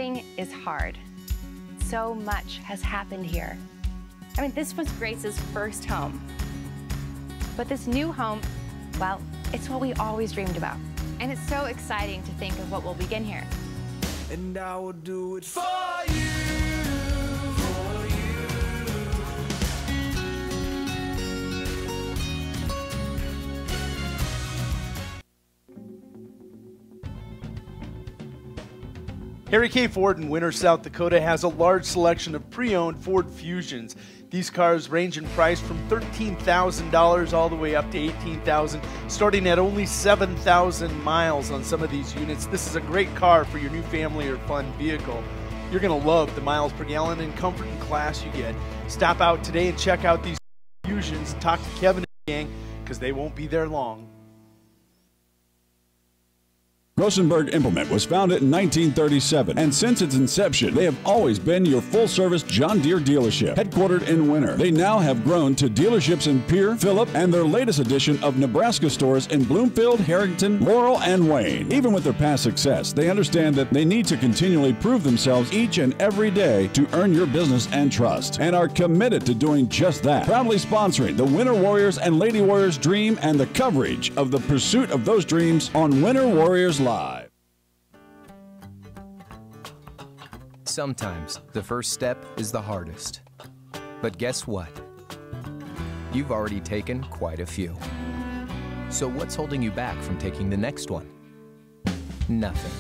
Moving is hard. So much has happened here. I mean, this was Grace's first home. But this new home, well, it's what we always dreamed about. And it's so exciting to think of what will begin here. And I will do it for you. Harry K. Ford in Winter, South Dakota has a large selection of pre-owned Ford Fusions. These cars range in price from $13,000 all the way up to $18,000, starting at only 7,000 miles on some of these units. This is a great car for your new family or fun vehicle. You're going to love the miles per gallon and comfort and class you get. Stop out today and check out these Fusions. Talk to Kevin and the gang because they won't be there long. Rosenberg Implement was founded in 1937, and since its inception, they have always been your full-service John Deere dealership, headquartered in Winter. They now have grown to dealerships in Pierre, Phillip, and their latest addition of Nebraska stores in Bloomfield, Harrington, Laurel, and Wayne. Even with their past success, they understand that they need to continually prove themselves each and every day to earn your business and trust, and are committed to doing just that. Proudly sponsoring the Winter Warriors and Lady Warriors dream and the coverage of the pursuit of those dreams on Winter Warriors Live. Sometimes the first step is the hardest. But guess what? You've already taken quite a few. So what's holding you back from taking the next one? Nothing.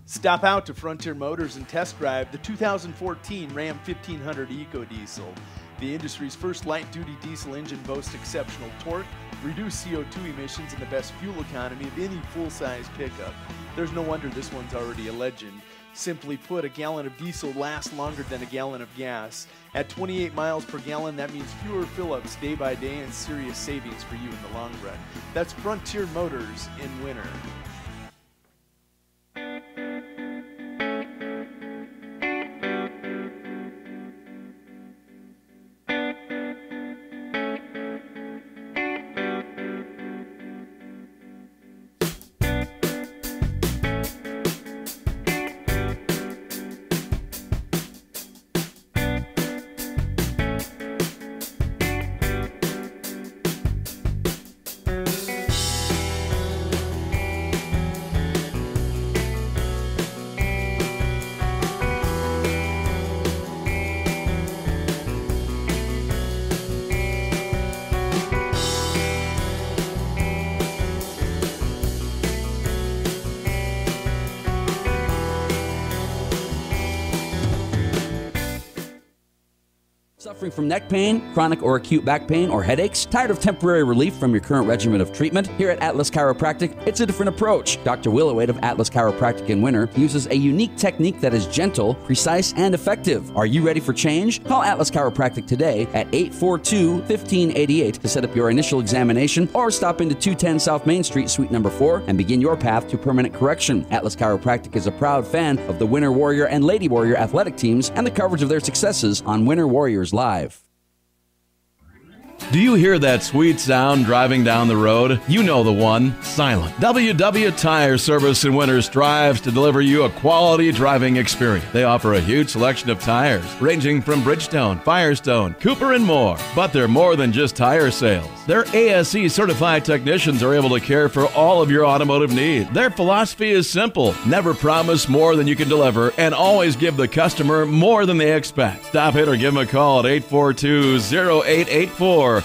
Stop out to Frontier Motors and test drive the 2014 Ram 1500 EcoDiesel. The industry's first light-duty diesel engine boasts exceptional torque, reduced CO2 emissions, and the best fuel economy of any full-size pickup. There's no wonder this one's already a legend. Simply put, a gallon of diesel lasts longer than a gallon of gas. At 28 miles per gallon, that means fewer fill-ups day by day and serious savings for you in the long run. That's Frontier Motors in Winter. Suffering from neck pain, chronic or acute back pain, or headaches? Tired of temporary relief from your current regimen of treatment? Here at Atlas Chiropractic, it's a different approach. Dr. Willowade of Atlas Chiropractic in Winter uses a unique technique that is gentle, precise, and effective. Are you ready for change? Call Atlas Chiropractic today at 842-1588 to set up your initial examination, or stop into 210 South Main Street, Suite number 4, and begin your path to permanent correction. Atlas Chiropractic is a proud fan of the Winter Warrior and Lady Warrior athletic teams and the coverage of their successes on Winter Warriors Live. Do you hear that sweet sound driving down the road? You know the one, silent. WW Tire Service in Winter strives to deliver you a quality driving experience. They offer a huge selection of tires, ranging from Bridgestone, Firestone, Cooper, and more. But they're more than just tire sales. Their ASE certified technicians are able to care for all of your automotive needs. Their philosophy is simple: never promise more than you can deliver, and always give the customer more than they expect. Stop it or give them a call at 842-0884.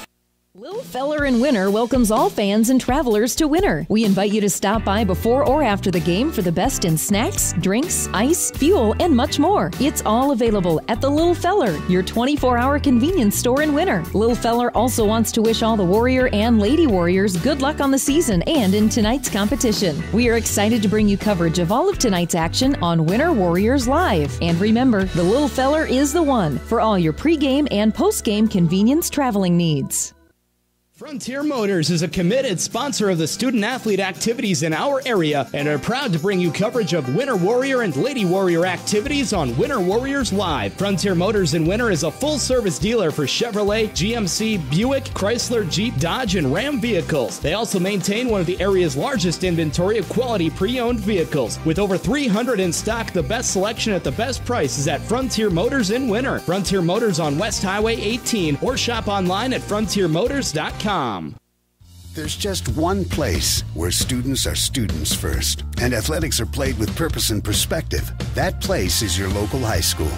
Lil Feller in Winter welcomes all fans and travelers to Winter. We invite you to stop by before or after the game for the best in snacks, drinks, ice, fuel, and much more. It's all available at the Lil Feller, your 24-hour convenience store in Winter. Lil Feller also wants to wish all the Warrior and Lady Warriors good luck on the season and in tonight's competition. We are excited to bring you coverage of all of tonight's action on Winter Warriors Live. And remember, the Lil Feller is the one for all your pregame and postgame convenience traveling needs. Frontier Motors is a committed sponsor of the student-athlete activities in our area and are proud to bring you coverage of Winter Warrior and Lady Warrior activities on Winter Warriors Live. Frontier Motors in Winter is a full-service dealer for Chevrolet, GMC, Buick, Chrysler, Jeep, Dodge, and Ram vehicles. They also maintain one of the area's largest inventory of quality pre-owned vehicles. With over 300 in stock, the best selection at the best price is at Frontier Motors in Winter. Frontier Motors on West Highway 18 or shop online at frontiermotors.com. There's just one place where students are students first, and athletics are played with purpose and perspective. That place is your local high school.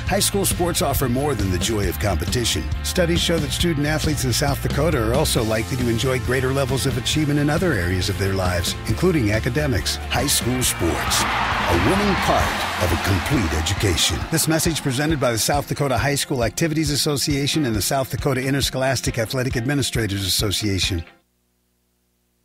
High school sports offer more than the joy of competition. Studies show that student athletes in South Dakota are also likely to enjoy greater levels of achievement in other areas of their lives, including academics. High school sports, a winning part of a complete education. This message presented by the South Dakota High School Activities Association and the South Dakota Interscholastic Athletic Administrators Association.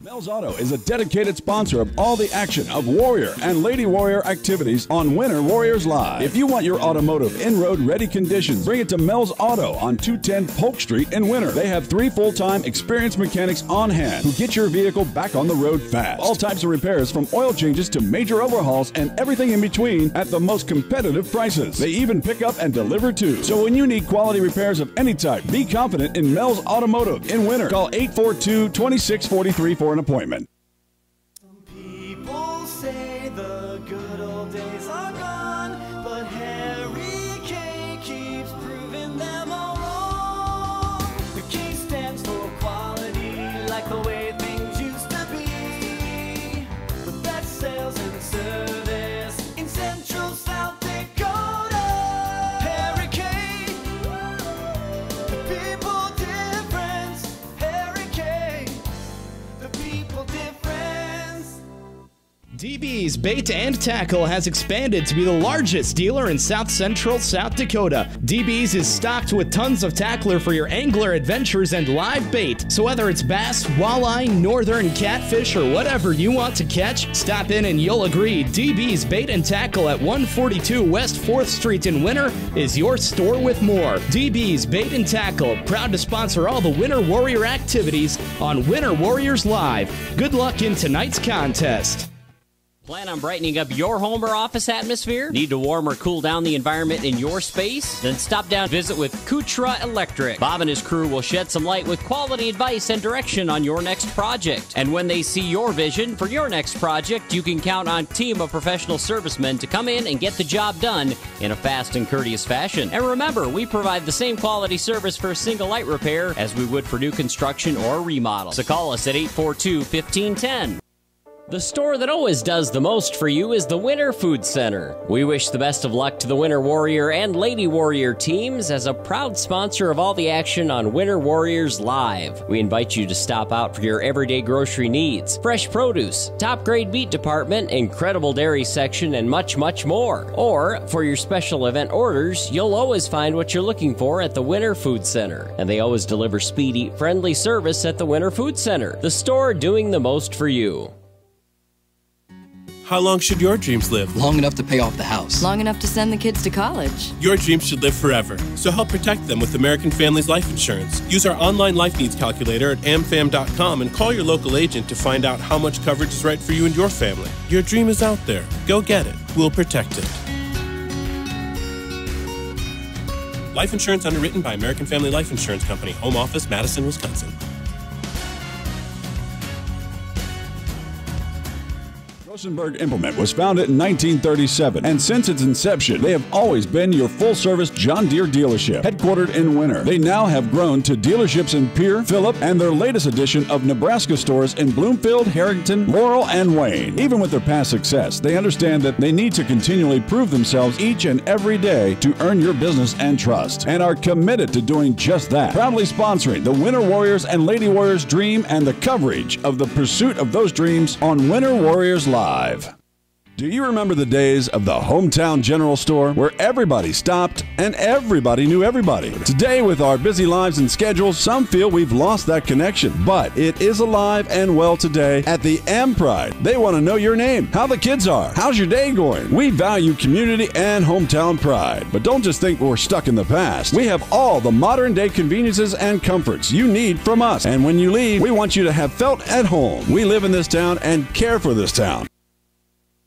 Mel's Auto is a dedicated sponsor of all the action of Warrior and Lady Warrior activities on Winter Warriors Live. If you want your automotive in-road ready condition, bring it to Mel's Auto on 210 Polk Street in Winter. They have 3 full-time experienced mechanics on hand who get your vehicle back on the road fast. All types of repairs from oil changes to major overhauls and everything in between at the most competitive prices. They even pick up and deliver too. So when you need quality repairs of any type, be confident in Mel's Automotive in Winter. Call 842-2643 for an appointment. People say the good old days are gone, but Harry K keeps proving them all wrong. The K stands for quality, like the way things used to be. The best sales and service in Central South Dakota. Harry K, the people difference. Harry K, the people difference. DB's Bait and Tackle has expanded to be the largest dealer in South Central South Dakota. DB's is stocked with tons of tackler for your angler adventures and live bait. So whether it's bass, walleye, northern catfish, or whatever you want to catch, stop in and you'll agree DB's Bait and Tackle at 142 West 4th Street in Winter is your store with more. DB's Bait and Tackle, proud to sponsor all the Winter Warrior activities on Winter Warriors Live. Good luck in tonight's contest. Plan on brightening up your home or office atmosphere? Need to warm or cool down the environment in your space? Then stop down and visit with Kutra Electric. Bob and his crew will shed some light with quality advice and direction on your next project. And when they see your vision for your next project, you can count on a team of professional servicemen to come in and get the job done in a fast and courteous fashion. And remember, we provide the same quality service for a single light repair as we would for new construction or remodel. So call us at 842-1510. The store that always does the most for you is the Winter Food Center. We wish the best of luck to the Winter Warrior and Lady Warrior teams as a proud sponsor of all the action on Winter Warriors Live. We invite you to stop out for your everyday grocery needs, fresh produce, top-grade meat department, incredible dairy section, and much, much more. Or, for your special event orders, you'll always find what you're looking for at the Winter Food Center. And they always deliver speedy, friendly service at the Winter Food Center, the store doing the most for you. How long should your dreams live? Long enough to pay off the house. Long enough to send the kids to college. Your dreams should live forever. So help protect them with American Families Life Insurance. Use our online life needs calculator at amfam.com and call your local agent to find out how much coverage is right for you and your family. Your dream is out there. Go get it. We'll protect it. Life insurance underwritten by American Family Life Insurance Company. Home office, Madison, Wisconsin. Rosenberg Implement was founded in 1937, and since its inception, they have always been your full-service John Deere dealership, headquartered in Winter. They now have grown to dealerships in Pierre, Phillip, and their latest addition of Nebraska stores in Bloomfield, Harrington, Laurel, and Wayne. Even with their past success, they understand that they need to continually prove themselves each and every day to earn your business and trust, and are committed to doing just that. Proudly sponsoring the Winter Warriors and Lady Warriors dream and the coverage of the pursuit of those dreams on Winter Warriors Live. Do you remember the days of the hometown general store where everybody stopped and everybody knew everybody? Today, with our busy lives and schedules, some feel we've lost that connection. But it is alive and well today at the M Pride. They want to know your name, how the kids are, how's your day going. We value community and hometown pride. But don't just think we're stuck in the past. We have all the modern day conveniences and comforts you need from us. And when you leave, we want you to have felt at home. We live in this town and care for this town.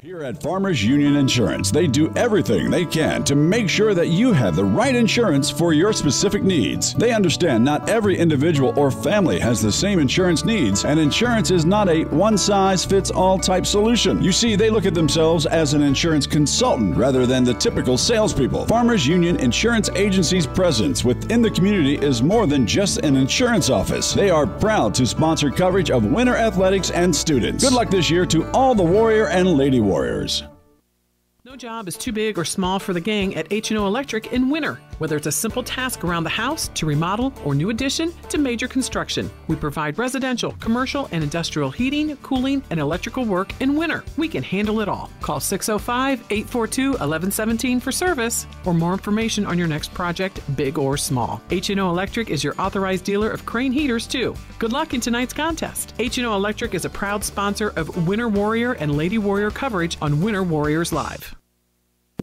Here at Farmers Union Insurance, they do everything they can to make sure that you have the right insurance for your specific needs. They understand not every individual or family has the same insurance needs, and insurance is not a one-size-fits-all type solution. You see, they look at themselves as an insurance consultant rather than the typical salespeople. Farmers Union Insurance Agency's presence within the community is more than just an insurance office. They are proud to sponsor coverage of winter athletics and students. Good luck this year to all the Warrior and Lady Warriors. No job is too big or small for the gang at H&O Electric in winter. Whether it's a simple task around the house to remodel or new addition to major construction, we provide residential, commercial, and industrial heating, cooling, and electrical work in winter. We can handle it all. Call 605-842-1117 for service or more information on your next project, big or small. H&O Electric is your authorized dealer of Crane heaters, too. Good luck in tonight's contest. H&O Electric is a proud sponsor of Winter Warrior and Lady Warrior coverage on Winter Warriors Live.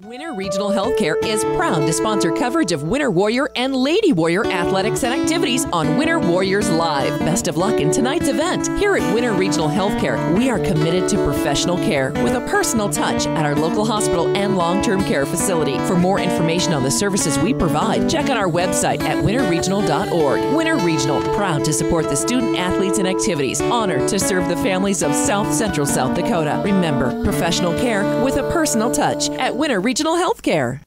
Winter Regional Healthcare is proud to sponsor coverage of Winter Warrior and Lady Warrior athletics and activities on Winter Warriors Live. Best of luck in tonight's event. Here at Winter Regional Healthcare, we are committed to professional care with a personal touch at our local hospital and long-term care facility. For more information on the services we provide, check out our website at winterregional.org. Winter Regional, proud to support the student athletes and activities. Honored to serve the families of South Central South Dakota. Remember, professional care with a personal touch at Winter Regional Healthcare.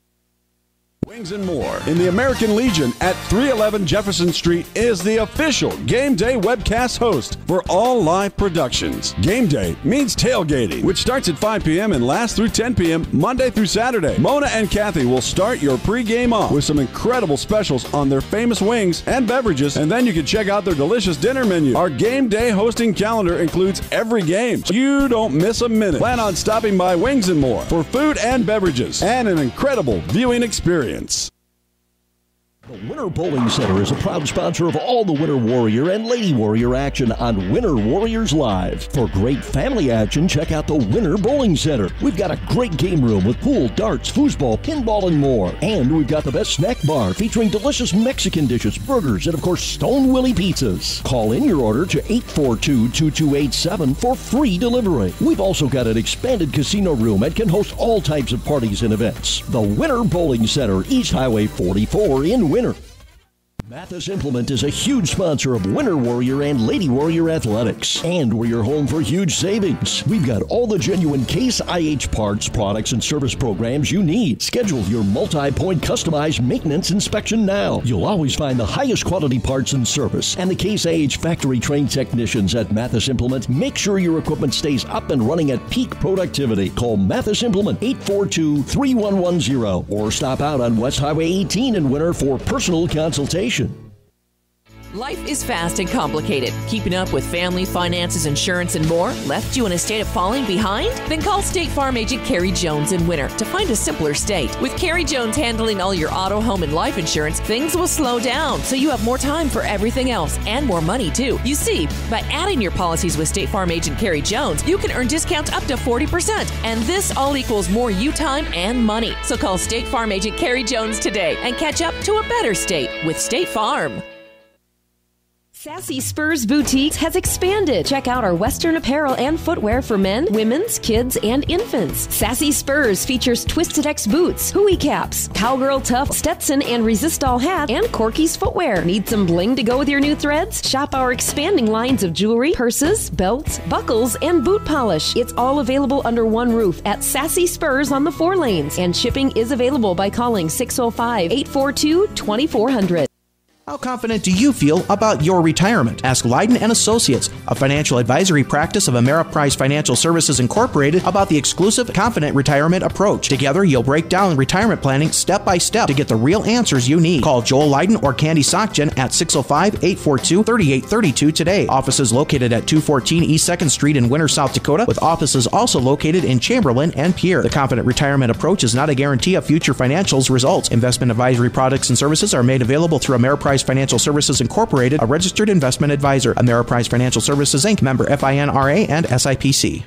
Wings and More in the American Legion at 311 Jefferson Street is the official Game Day webcast host for all live productions. Game Day means tailgating, which starts at 5 p.m. and lasts through 10 p.m. Monday through Saturday. Mona and Kathy will start your pregame off with some incredible specials on their famous wings and beverages, and then you can check out their delicious dinner menu. Our Game Day hosting calendar includes every game, so you don't miss a minute. Plan on stopping by Wings and More for food and beverages and an incredible viewing experience. The Winter Bowling Center is a proud sponsor of all the Winter Warrior and Lady Warrior action on Winter Warriors Live. For great family action, check out the Winter Bowling Center. We've got a great game room with pool, darts, foosball, pinball, and more. And we've got the best snack bar featuring delicious Mexican dishes, burgers, and of course, Stone Willie pizzas. Call in your order to 842-2287 for free delivery. We've also got an expanded casino room and can host all types of parties and events. The Winter Bowling Center, East Highway 44 in Winter. Mathis Implement is a huge sponsor of Winter Warrior and Lady Warrior athletics, and we're your home for huge savings. We've got all the genuine Case IH parts, products, and service programs you need. Schedule your multi-point customized maintenance inspection now. You'll always find the highest quality parts and service, and the Case IH factory-trained technicians at Mathis Implement make sure your equipment stays up and running at peak productivity. Call Mathis Implement 842-3110 or stop out on West Highway 18 in Winter for personal consultation. Life is fast and complicated. Keeping up with family, finances, insurance, and more left you in a state of falling behind? Then call State Farm agent Carrie Jones in Winter to find a simpler state. With Carrie Jones handling all your auto, home, and life insurance, things will slow down so you have more time for everything else and more money too. You see, by adding your policies with State Farm agent Carrie Jones, you can earn discounts up to 40%. And this all equals more you time and money. So call State Farm agent Carrie Jones today and catch up to a better state with State Farm. Sassy Spurs Boutique has expanded. Check out our Western apparel and footwear for men, women's, kids, and infants. Sassy Spurs features Twisted X boots, Hooey caps, Cowgirl Tough, Stetson and Resistol hat, and Corky's footwear. Need some bling to go with your new threads? Shop our expanding lines of jewelry, purses, belts, buckles, and boot polish. It's all available under one roof at Sassy Spurs on the 4 lanes, and shipping is available by calling 605-842-2400. How confident do you feel about your retirement? Ask Leiden & Associates, a financial advisory practice of Ameriprise Financial Services Incorporated, about the exclusive Confident Retirement approach. Together, you'll break down retirement planning step by step to get the real answers you need. Call Joel Leiden or Candy Sockgen at 605-842-3832 today. Offices located at 214 East 2nd Street in Winter, South Dakota, with offices also located in Chamberlain and Pierre. The Confident Retirement approach is not a guarantee of future financials results. Investment advisory products and services are made available through Ameriprise Financial Services Incorporated, a registered investment advisor. Ameriprise Financial Services Inc., member FINRA and SIPC.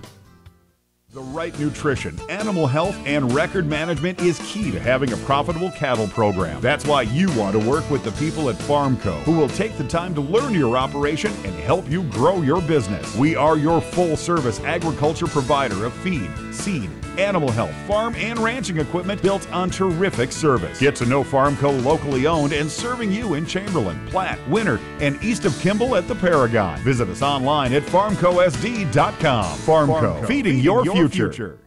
The right nutrition, animal health, and record management is key to having a profitable cattle program. That's why you want to work with the people at Farmco, who will take the time to learn your operation and help you grow your business. We are your full-service agriculture provider of feed, seed, animal health, farm, and ranching equipment built on terrific service. Get to know Farmco, locally owned and serving you in Chamberlain, Platte, Winter, and east of Kimball at the Paragon. Visit us online at farmcosd.com. Farmco, feeding your future.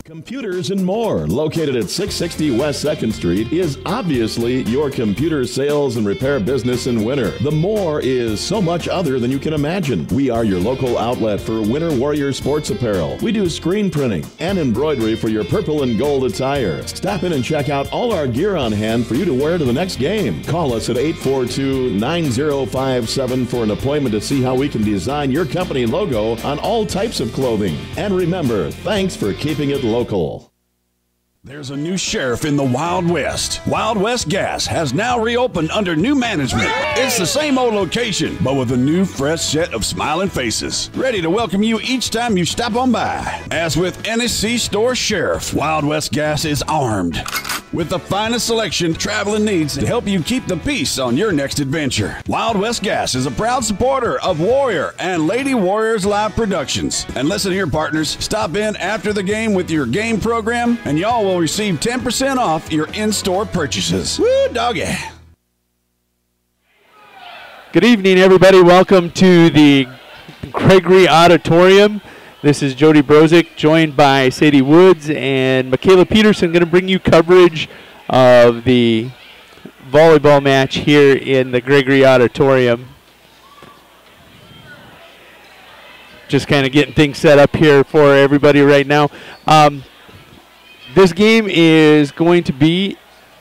Computers and More, located at 660 West 2nd Street, is obviously your computer sales and repair business in Winter. The More is so much other than you can imagine. We are your local outlet for Winter Warrior sports apparel. We do screen printing and embroidery for your purple and gold attire. Stop in and check out all our gear on hand for you to wear to the next game. Call us at 842-9057 for an appointment to see how we can design your company logo on all types of clothing. And remember, thanks for keeping it local. There's a new sheriff in the Wild West. Wild West Gas has now reopened under new management. It's the same old location, but with a new, fresh set of smiling faces, ready to welcome you each time you stop on by. As with any C-store sheriff, Wild West Gas is armed with the finest selection traveling needs to help you keep the peace on your next adventure. Wild West Gas is a proud supporter of Warrior and Lady Warriors Live Productions. And listen here, partners, stop in after the game with your game program, and y'all will receive 10% off your in-store purchases. Woo, doggy. Good evening, everybody. Welcome to the Gregory Auditorium. This is Jody Brozick, joined by Sadie Woods and Michaela Peterson, going to bring you coverage of the volleyball match here in the Gregory Auditorium. Just kind of getting things set up here for everybody right now. This game is going to be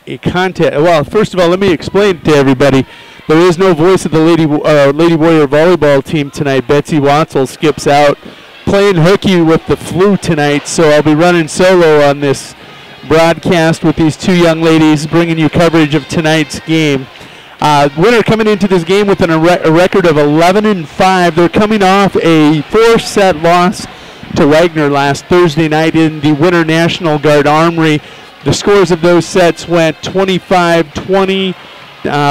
a contest. Well, first of all, let me explain to everybody. There is no voice of the Lady Warrior volleyball team tonight. Betsy Watzel skips out, playing hooky with the flu tonight, so I'll be running solo on this broadcast with these two young ladies, bringing you coverage of tonight's game. Winter coming into this game with a record of 11-5. They're coming off a 4-set loss to Wagner last Thursday night in the Winter National Guard Armory. The scores of those sets went 25-20.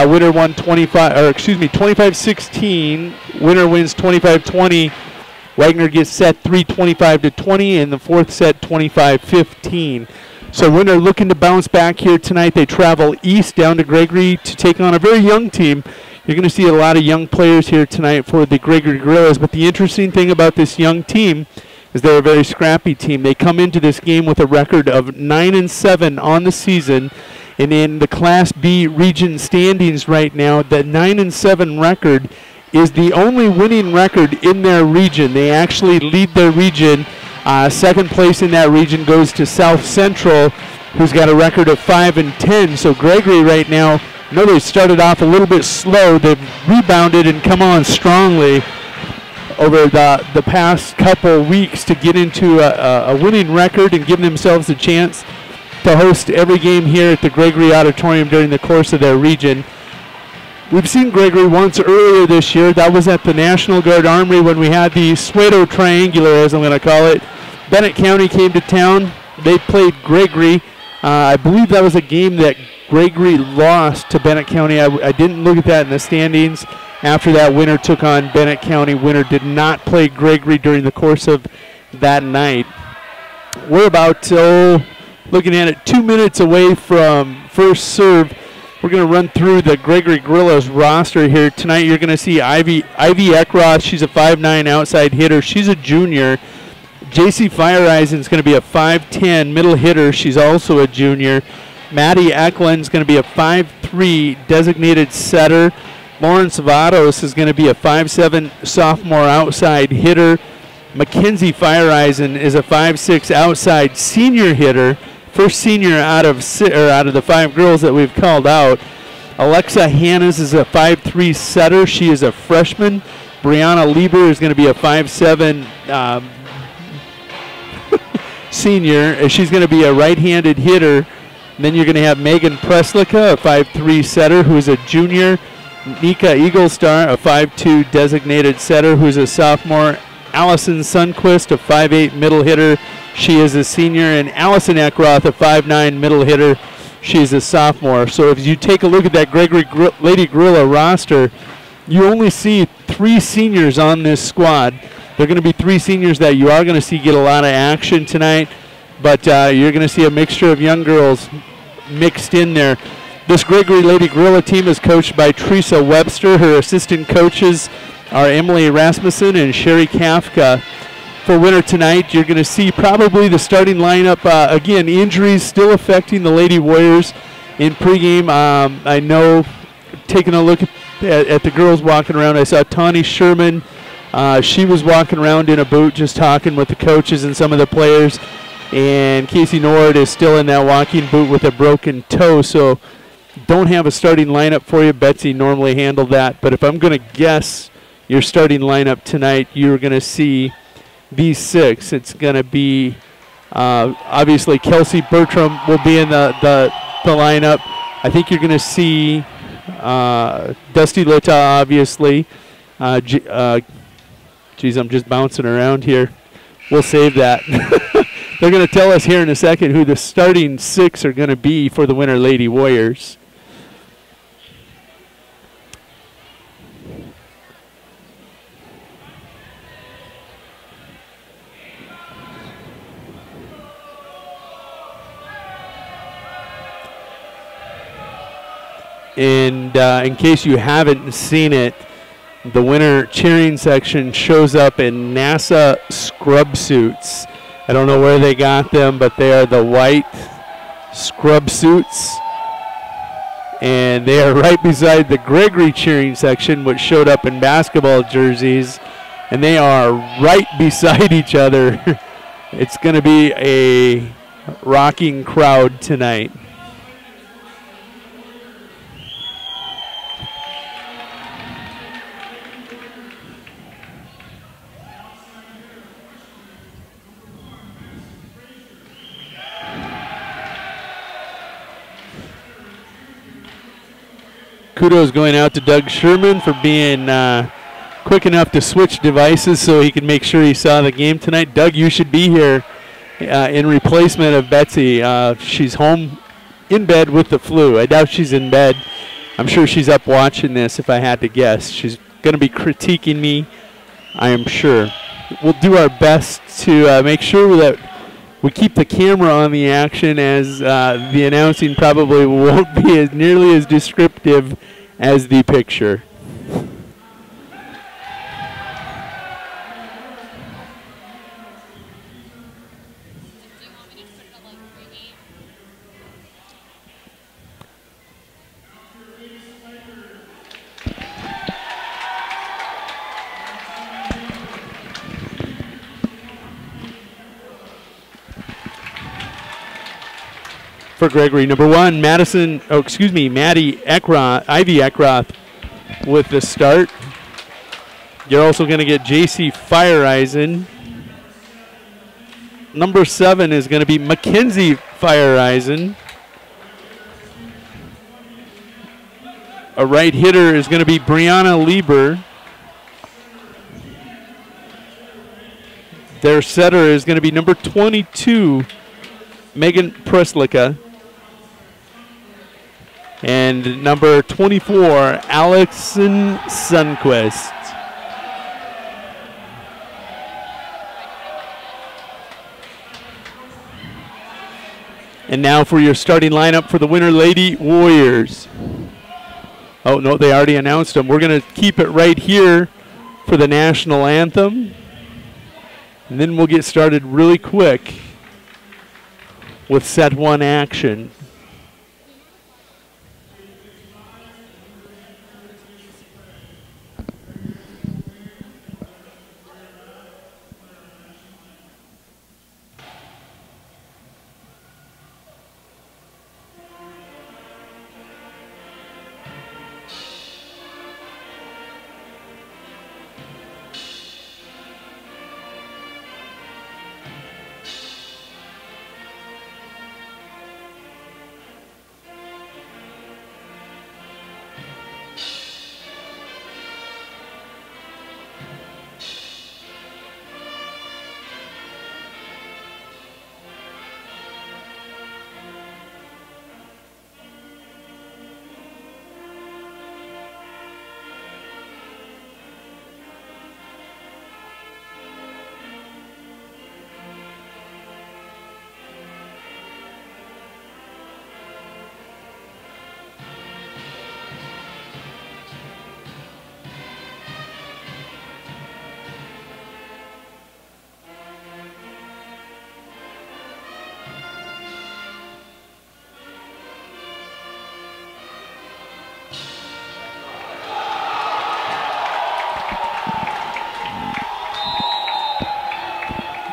Winter won 25-16. Winter wins 25-20. Wagner gets set 3-25-20, and the fourth set 25-15. So Winter looking to bounce back here tonight. They travel east down to Gregory to take on a very young team. You're going to see a lot of young players here tonight for the Gregory Gorillas. But the interesting thing about this young team is they're a very scrappy team. They come into this game with a record of 9-7 on the season. And in the Class B region standings right now, the 9-7 record is the only winning record in their region. They actually lead their region. Second place in that region goes to South Central, who's got a record of 5-10. So Gregory right now, I know they started off a little bit slow. They've rebounded and come on strongly over the past couple weeks to get into a winning record and give themselves a chance to host every game here at the Gregory Auditorium during the course of their region. We've seen Gregory once earlier this year. That was at the National Guard Armory when we had the Suedo Triangular, as I'm going to call it. Bennett County came to town. They played Gregory. I believe that was a game that Gregory lost to Bennett County. I didn't look at that in the standings. After that, Winter took on Bennett County. Winter did not play Gregory during the course of that night. We're about, looking at it, 2 minutes away from first serve. We're going to run through the Gregory Gorillas roster here. Tonight you're going to see Ivy Eckroth. She's a 5'9" outside hitter. She's a junior. JC Fireeisen is going to be a 5'10" middle hitter. She's also a junior. Maddie Eklund's going to be a 5'3" 5'3" designated setter. Lawrence Vados is going to be a 5'7" sophomore outside hitter. Mackenzie Fireeisen is a 5'6" outside senior hitter. First senior out of the 5 girls that we've called out. Alexa Hannes is a 5'3" setter. She is a freshman. Brianna Lieber is going to be a 5'7" senior. She's going to be a right-handed hitter. And then you're going to have Megan Preslicka, a 5'3" setter, who is a junior. Nika Eaglestar, a 5'2" designated setter, who's a sophomore. Allison Sunquist, a 5'8" middle hitter. She is a senior. And Allison Eckroth, a 5'9" middle hitter. She's a sophomore. So if you take a look at that Gregory Lady Gorilla roster, you only see 3 seniors on this squad. There are going to be 3 seniors that you are going to see get a lot of action tonight, but you're going to see a mixture of young girls mixed in there. This Gregory Lady Gorilla team is coached by Teresa Webster. Her assistant coaches are Emily Rasmussen and Sherry Kafka. For winter tonight, you're going to see probably the starting lineup. Again, injuries still affecting the Lady Warriors in pregame. I know, taking a look at the girls walking around, I saw Tawny Sherman. She was walking around in a boot just talking with the coaches and some of the players. And Casey Nord is still in that walking boot with a broken toe. So don't have a starting lineup for you. Betsy normally handled that. But if I'm going to guess your starting lineup tonight, you're going to see these 6. It's going to be obviously Kelsey Bertram will be in the lineup. I think you're going to see Dusty Lita, obviously. Geez, I'm just bouncing around here. We'll save that. They're going to tell us here in a second who the starting 6 are going to be for the Winter Lady Warriors. And in case you haven't seen it, the winter cheering section shows up in NASA scrub suits. I don't know where they got them, but they are the white scrub suits. And they are right beside the Gregory cheering section, which showed up in basketball jerseys. And they are right beside each other. It's going to be a rocking crowd tonight. Kudos going out to Doug Sherman for being quick enough to switch devices so he could make sure he saw the game tonight. Doug, you should be here in replacement of Betsy. She's home in bed with the flu. I doubt she's in bed. I'm sure she's up watching this, if I had to guess. She's going to be critiquing me, I am sure. We'll do our best to make sure that we keep the camera on the action, as the announcing probably won't be as nearly as descriptive as the picture. For Gregory, number 1, Ivy Eckroth with the start. You're also going to get JC Fireeisen. Number 7 is going to be Mackenzie Fireeisen. A right hitter is going to be Brianna Lieber. Their setter is going to be number 22, Megan Preslicka. And number 24, Allison Sunquist. And now for your starting lineup for the Winter Lady Warriors. Oh, no, they already announced them. We're going to keep it right here for the national anthem. And then we'll get started really quick with set 1 action.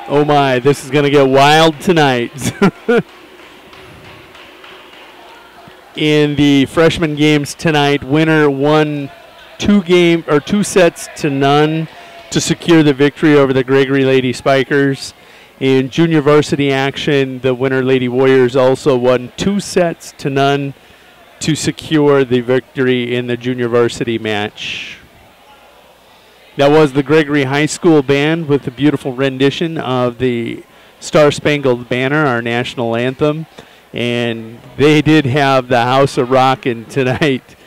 Oh my, this is going to get wild tonight. In the freshman games tonight, winner won 2 sets to none to secure the victory over the Gregory Lady Spikers. In junior varsity action, the winner Lady Warriors also won 2 sets to none to secure the victory in the junior varsity match. That was the Gregory High School Band with a beautiful rendition of the Star Spangled Banner, our national anthem. And they did have the House of Rockin' tonight.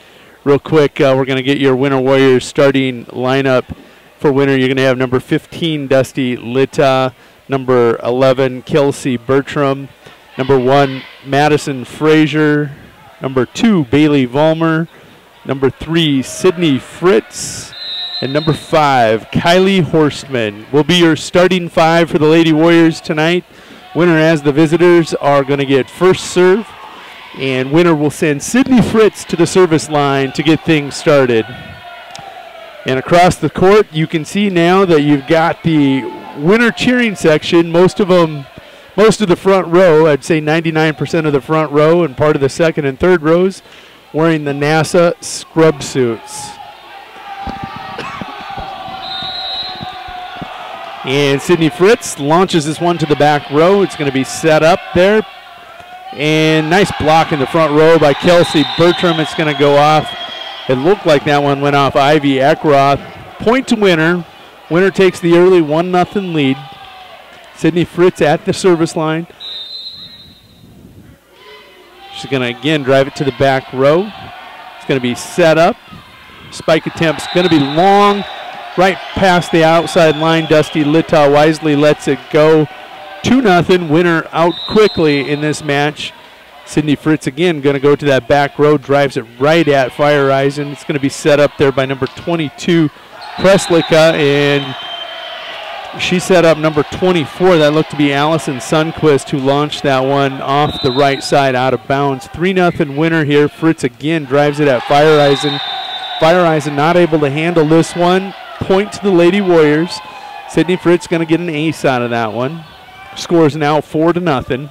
Real quick, we're going to get your Winter Warriors starting lineup for winter. You're going to have number 15, Dusty Litta, number 11, Kelsey Bertram, number 1, Madison Frazier, number 2, Bailey Vollmer, number 3, Sydney Fritz, and number 5, Kylie Horstman will be your starting 5 for the Lady Warriors tonight. Winner, as the visitors, are going to get first serve, and winner will send Sydney Fritz to the service line to get things started. And across the court, you can see now that you've got the winter cheering section. Most of the front row, I'd say 99% of the front row and part of the second and third rows, wearing the NASA scrub suits. And Sydney Fritz launches this one to the back row. It's going to be set up there. And nice block in the front row by Kelsey Bertram. It's going to go off. It looked like that one went off Ivy Eckroth. Point to winner. Winner takes the early 1-0 lead. Sydney Fritz at the service line. She's going to again drive it to the back row. It's going to be set up. Spike attempt's going to be long. Right past the outside line, Dusty Litta wisely lets it go. 2-0, winner out quickly in this match. Sydney Fritz again going to go to that back row, drives it right at Fire Eisen. It's going to be set up there by number 22, Preslika, and she set up number 24. That looked to be Allison Sundquist, who launched that one off the right side out of bounds. 3-0 winner here. Fritz again drives it at Fire Eisen. Fire Eisen not able to handle this one. Point to the Lady Warriors. Sydney Fritz going to get an ace out of that one. Score is now 4-0.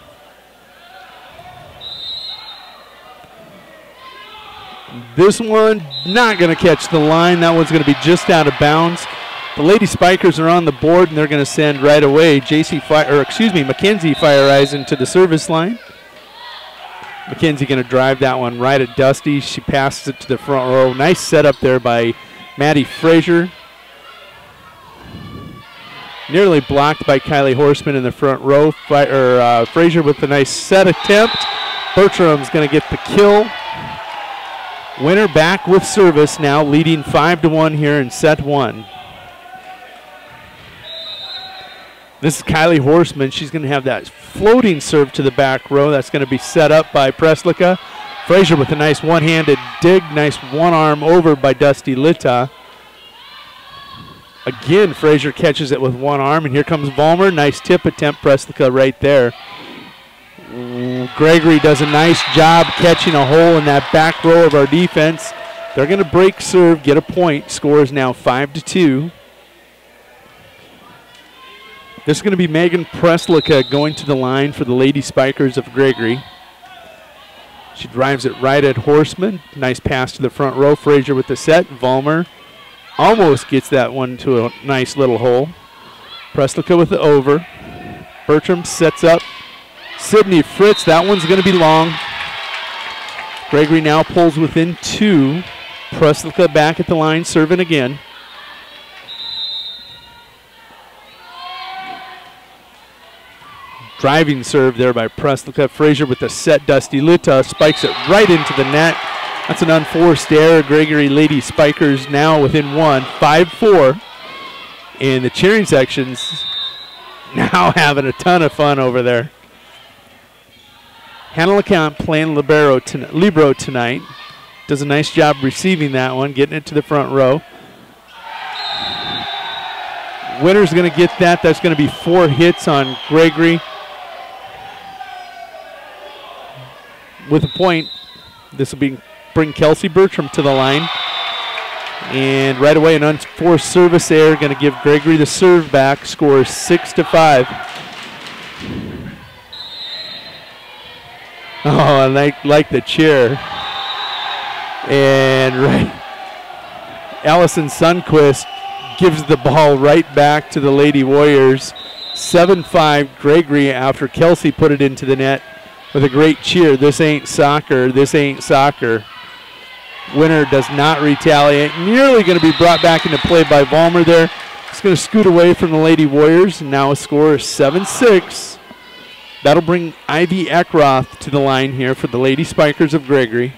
This one not going to catch the line. That one's going to be just out of bounds. The Lady Spikers are on the board, and they're going to send right away Mackenzie Fire Eisen to the service line. Mackenzie going to drive that one right at Dusty. She passes it to the front row. Nice setup there by Maddie Frazier. Nearly blocked by Kylie Horstman in the front row. Frazier with a nice set attempt. Bertram's going to get the kill. Winner back with service now, leading 5-1 here in set 1. This is Kylie Horstman. She's going to have that floating serve to the back row. That's going to be set up by Preslika. Frazier with a nice one-handed dig. Nice one-arm over by Dusty Litta. Again, Frazier catches it with one arm, and here comes Vollmer. Nice tip attempt, Preslika right there. Gregory does a nice job catching a hole in that back row of our defense. They're going to break serve, get a point. Score is now 5-2. This is going to be Megan Preslika going to the line for the Lady Spikers of Gregory. She drives it right at Horstman. Nice pass to the front row. Frazier with the set. Vollmer almost gets that one to a nice little hole. Preslika with the over. Bertram sets up Sydney Fritz. That one's going to be long. Gregory now pulls within 2. Preslika back at the line, serving again. Driving serve there by Preslika. Frazier with the set. Dusty Litta spikes it right into the net. That's an unforced error. Gregory Lady Spikers now within 1, 5-4. And the cheering sections now having a ton of fun over there. Hannah LeCount playing libero tonight. Does a nice job receiving that one, getting it to the front row. Winner's going to get that. That's going to be 4 hits on Gregory. With a point, this will bring Kelsey Bertram to the line. And right away, an unforced service error, going to give Gregory the serve back. Score 6-5. Oh, I like the cheer. And Allison Sundquist gives the ball right back to the Lady Warriors. 7-5 Gregory after Kelsey put it into the net with a great cheer. This ain't soccer. This ain't soccer. Winner does not retaliate. Nearly going to be brought back into play by Vollmer there. It's going to scoot away from the Lady Warriors. And now a score is 7-6. That'll bring Ivy Eckroth to the line here for the Lady Spikers of Gregory.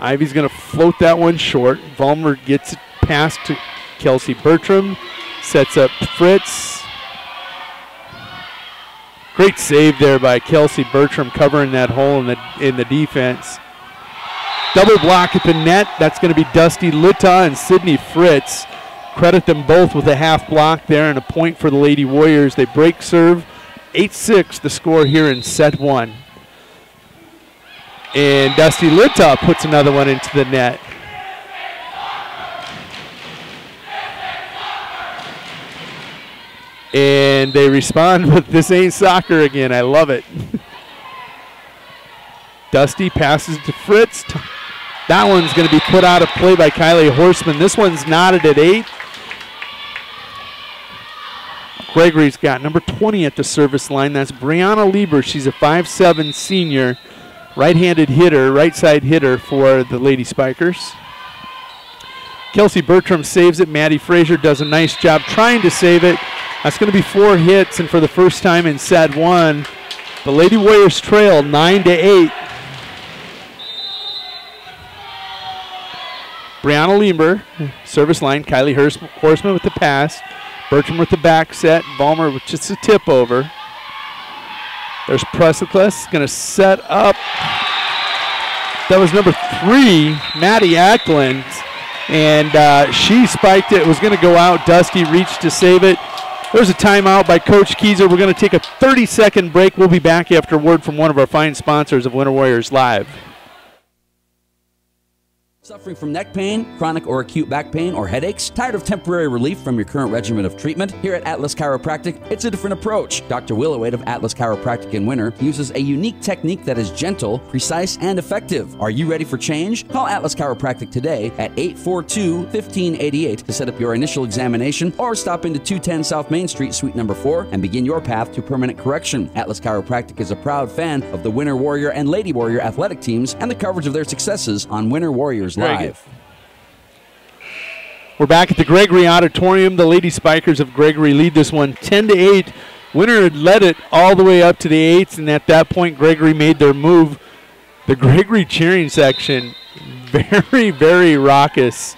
Ivy's going to float that one short. Vollmer gets it past to Kelsey Bertram. Sets up Fritz. Great save there by Kelsey Bertram covering that hole in the defense. Double block at the net. That's going to be Dusty Litta and Sydney Fritz. Credit them both with a half block there and a point for the Lady Warriors. They break serve. 8-6 the score here in set one. And Dusty Litta puts another one into the net. And they respond with this ain't soccer again. I love it. Dusty passes to Fritz. That one's going to be put out of play by Kylie Horseman. This one's knotted at 8. Gregory's got number 20 at the service line. That's Brianna Lieber. She's a 5'7" senior. Right-handed hitter, right side hitter for the Lady Spikers. Kelsey Bertram saves it. Maddie Frazier does a nice job trying to save it. That's going to be 4 hits, and for the first time in set one, the Lady Warriors trail 9-8. Brianna Lieber, service line. Kylie Horseman with the pass. Bertram with the back set. Vollmer with just a tip over. There's Pressicles going to set up. That was number 3, Maddie Ackland. And she spiked it. It was going to go out. Dusty reached to save it. There's a timeout by Coach Kieser. We're going to take a 30-second break. We'll be back after word from one of our fine sponsors of Winter Warriors Live. Suffering from neck pain, chronic or acute back pain, or headaches? Tired of temporary relief from your current regimen of treatment? Here at Atlas Chiropractic, it's a different approach. Dr. Willowade of Atlas Chiropractic in Winter uses a unique technique that is gentle, precise, and effective. Are you ready for change? Call Atlas Chiropractic today at 842-1588 to set up your initial examination, or stop into 210 South Main Street, Suite number 4, and begin your path to permanent correction. Atlas Chiropractic is a proud fan of the Winter Warrior and Lady Warrior athletic teams and the coverage of their successes on Winter Warriors Live. We're back at the Gregory Auditorium. The Lady Spikers of Gregory lead this one 10-8. Winter had led it all the way up to the 8s, and at that point Gregory made their move. The Gregory cheering section, very, very raucous.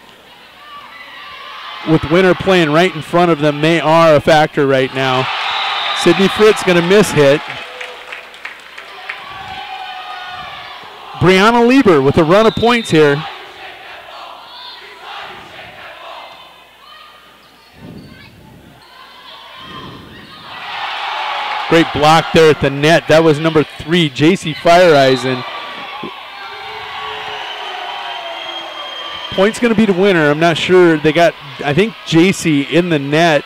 With Winter playing right in front of them, they are a factor right now. Sydney Fritz going to miss hit. Brianna Lieber with a run of points here. Great block there at the net. That was number 3, J.C. Fireeisen. Point's going to be to Winter. I'm not sure. They got, I think, J.C. in the net,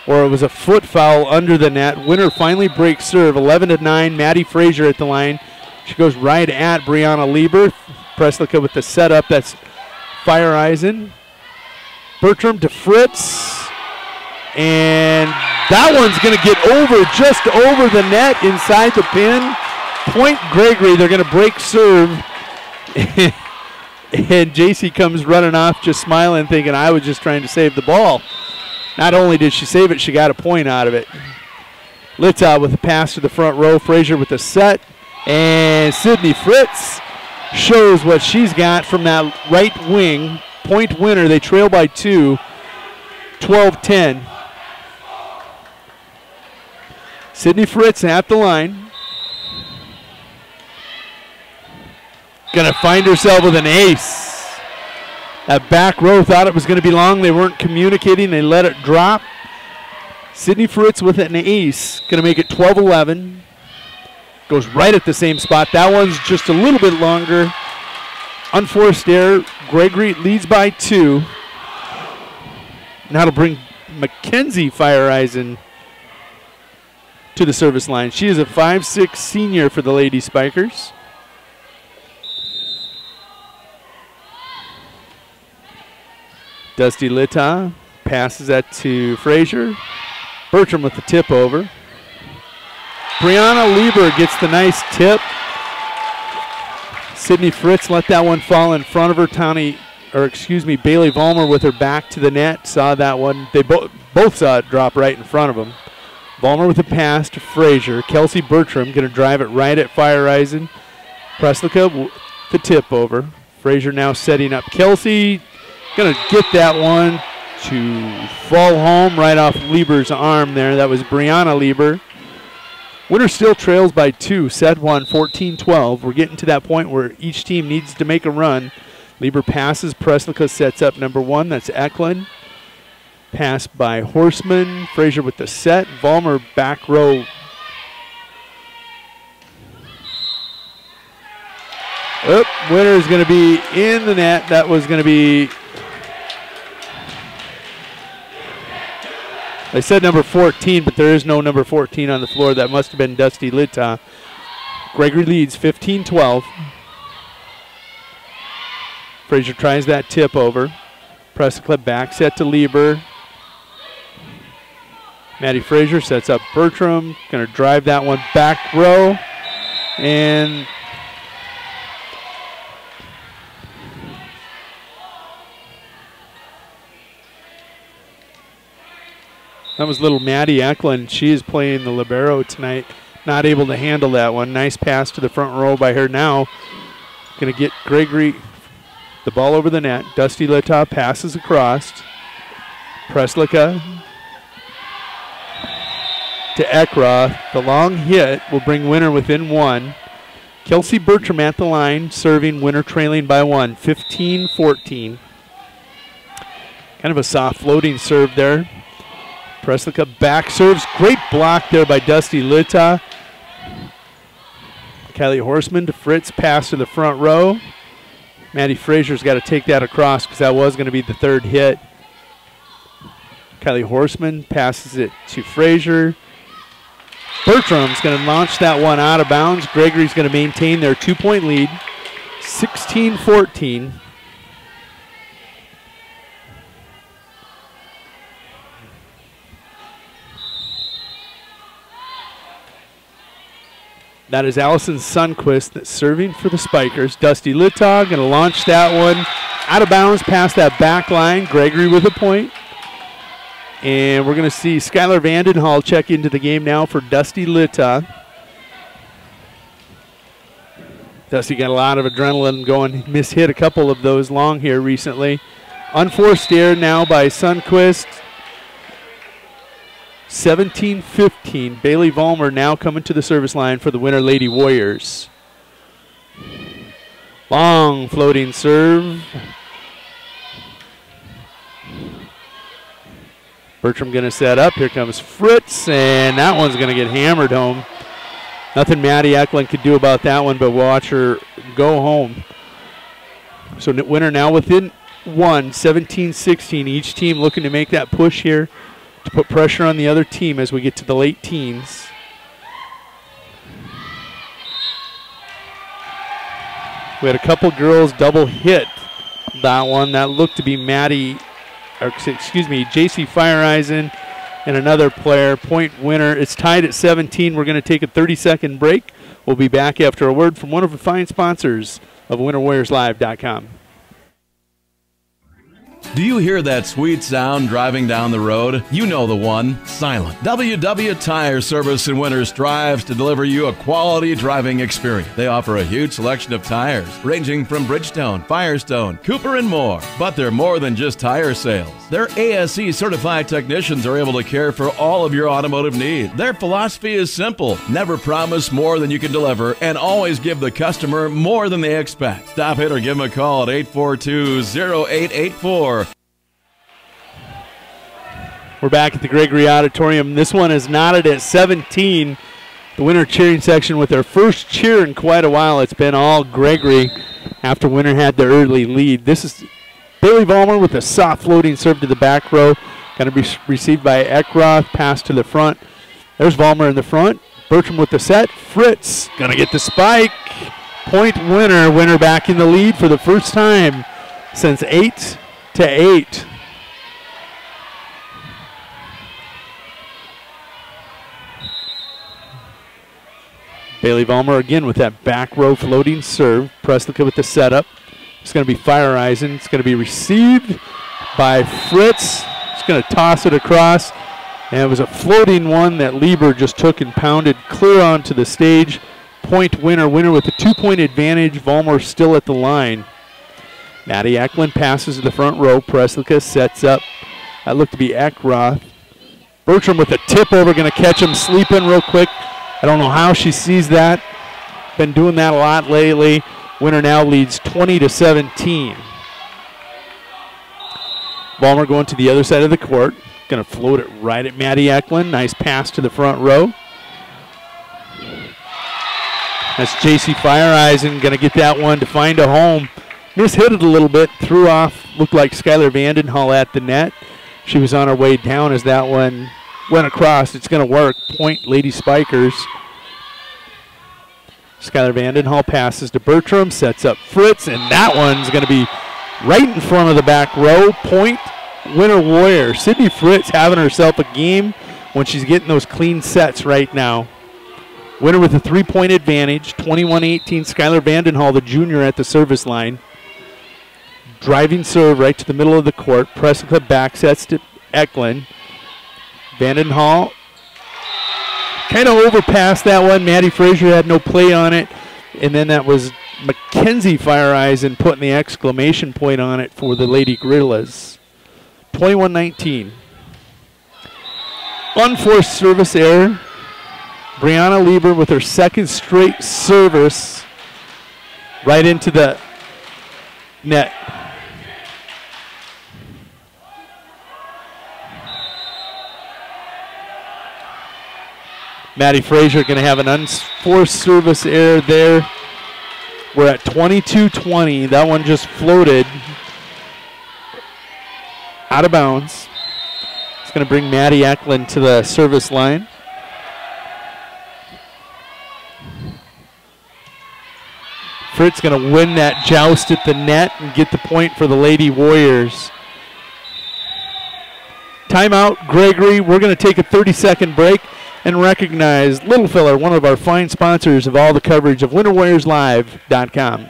or it was a foot foul under the net. Winter finally breaks serve. 11-9. Maddie Frazier at the line. She goes right at Brianna Lieber. Preslica with the setup. That's Fireeisen. Bertram to Fritz. And that one's going to get over, just over the net inside the pin. Point Gregory. They're going to break serve. And JC comes running off just smiling, thinking I was just trying to save the ball. Not only did she save it, she got a point out of it. Litta with the pass to the front row. Frazier with the set. And Sydney Fritz shows what she's got from that right wing. Point Winner. They trail by 2. 12-10. Sydney Fritz at the line. Gonna find herself with an ace. That back row thought it was gonna be long. They weren't communicating. They let it drop. Sydney Fritz with an ace. Gonna make it 12-11. Goes right at the same spot. That one's just a little bit longer. Unforced error. Gregory leads by 2. Now to bring Mackenzie Feiereisen to the service line. She is a 5'6" senior for the Lady Spikers. Dusty Litta passes that to Frazier. Bertram with the tip over. Brianna Lieber gets the nice tip. Sydney Fritz let that one fall in front of her. Bailey Vollmer with her back to the net saw that one. They both saw it drop right in front of them. Vollmer with a pass to Frazier. Kelsey Bertram going to drive it right at Feiereisen. Preslica the tip over. Frazier now setting up Kelsey. Going to get that one to fall home right off Lieber's arm there. That was Brianna Lieber. Winner still trails by 2, set 1, 14-12. We're getting to that point where each team needs to make a run. Lieber passes, Preslica sets up number 1, that's Eklund. Pass by Horseman, Frazier with the set, Vollmer back row. Winner is going to be in the net. That was going to be, I said number 14, but there is no number 14 on the floor. That must have been Dusty Litta. Gregory leads 15-12. Frazier tries that tip over. Preslica back set to Lieber. Maddie Frazier sets up Bertram. Going to drive that one back row. And that was little Maddie Eklund. She is playing the libero tonight. Not able to handle that one. Nice pass to the front row by her now. Going to get Gregory the ball over the net. Dusty Litta passes across. Preslica to Eckroth. The long hit will bring Winner within 1. Kelsey Bertram at the line, serving. Winner trailing by 1, 15-14. Kind of a soft floating serve there. Preslica back serves. Great block there by Dusty Litta. Kylie Horseman to Fritz. Pass to the front row. Maddie Frazier's got to take that across because that was going to be the 3rd hit. Kylie Horseman passes it to Frazier. Bertram's going to launch that one out of bounds. Gregory's going to maintain their 2-point lead. 16-14. That is Allison Sundquist that's serving for the Spikers. Dusty Litta going to launch that one out of bounds past that back line. Gregory with a point. And we're going to see Skylar Vandenhall check into the game now for Dusty Litta. Dusty got a lot of adrenaline going. Mishit a couple of those long here recently. Unforced error now by Sundquist. 17-15. Bailey Vollmer now coming to the service line for the Winter Lady Warriors. Long floating serve. Bertram going to set up. Here comes Fritz, and that one's going to get hammered home. Nothing Maddie Eklund could do about that one, but watch her go home. So Winter now within 1, 17-16. Each team looking to make that push here to put pressure on the other team as we get to the late teens. We had a couple girls double hit that one. That looked to be JC Feiereisen and another player. Point Winner. It's tied at 17. We're going to take a 30-second break. We'll be back after a word from one of the fine sponsors of WinterWarriorsLive.com. Do you hear that sweet sound driving down the road? You know the one, Silent. WW Tire Service in Winter strives to deliver you a quality driving experience. They offer a huge selection of tires, ranging from Bridgestone, Firestone, Cooper, and more. But they're more than just tire sales. Their ASE certified technicians are able to care for all of your automotive needs. Their philosophy is simple. Never promise more than you can deliver, and always give the customer more than they expect. Stop it or give them a call at 842-0884. We're back at the Gregory Auditorium. This one is knotted at 17. The Winter cheering section with their first cheer in quite a while. It's been all Gregory. after Winter had the early lead. This is Bailey Vollmer with a soft floating serve to the back row. Going to be received by Eckroth, pass to the front. There's Vollmer in the front. Bertram with the set. Fritz going to get the spike. Point Winter. Winter back in the lead for the first time since 8-8. Bailey Vollmer again with that back row floating serve. Preslica with the setup. It's going to be Feiereisen. It's going to be received by Fritz. It's going to toss it across. And it was a floating one that Lieber just took and pounded clear onto the stage. Point Winter. Winter with a 2-point advantage. Vollmer still at the line. Maddie Eklund passes to the front row. Preslica sets up. That looked to be Eckroth. Bertram with a tip over. Going to catch him sleeping real quick. I don't know how she sees that. Been doing that a lot lately. Winter now leads 20-17. Vollmer going to the other side of the court. Going to float it right at Maddie Eklund. Nice pass to the front row. That's J.C. Feiereisen going to get that one to find a home. Mishit it a little bit. Threw off. Looked like Skylar Vandenhall at the net. She was on her way down as that one went across. It's going to work. Point Lady Spikers. Skylar Vandenhall passes to Bertram, sets up Fritz, and that one's going to be right in front of the back row. Point Winter Warrior. Sydney Fritz having herself a game when she's getting those clean sets right now. Winter with a 3-point advantage, 21-18. Skylar Vandenhall, the junior, at the service line. Driving serve right to the middle of the court. Preslica back sets to Eklund. Vandenhall kind of overpassed that one. Maddie Frazier had no play on it. And then that was Mackenzie Feiereisen putting the exclamation point on it for the Lady Gorillas. 21-19. Unforced service error. Brianna Lieber with her second straight service right into the net. Maddie Frazier going to have an unforced service error there. We're at 22-20. That one just floated out of bounds. It's going to bring Maddie Eklund to the service line. Fritz going to win that joust at the net and get the point for the Lady Warriors. Timeout, Gregory. We're going to take a 30-second break and recognize Little Feller, one of our fine sponsors of all the coverage of WinterWarriorsLive.com.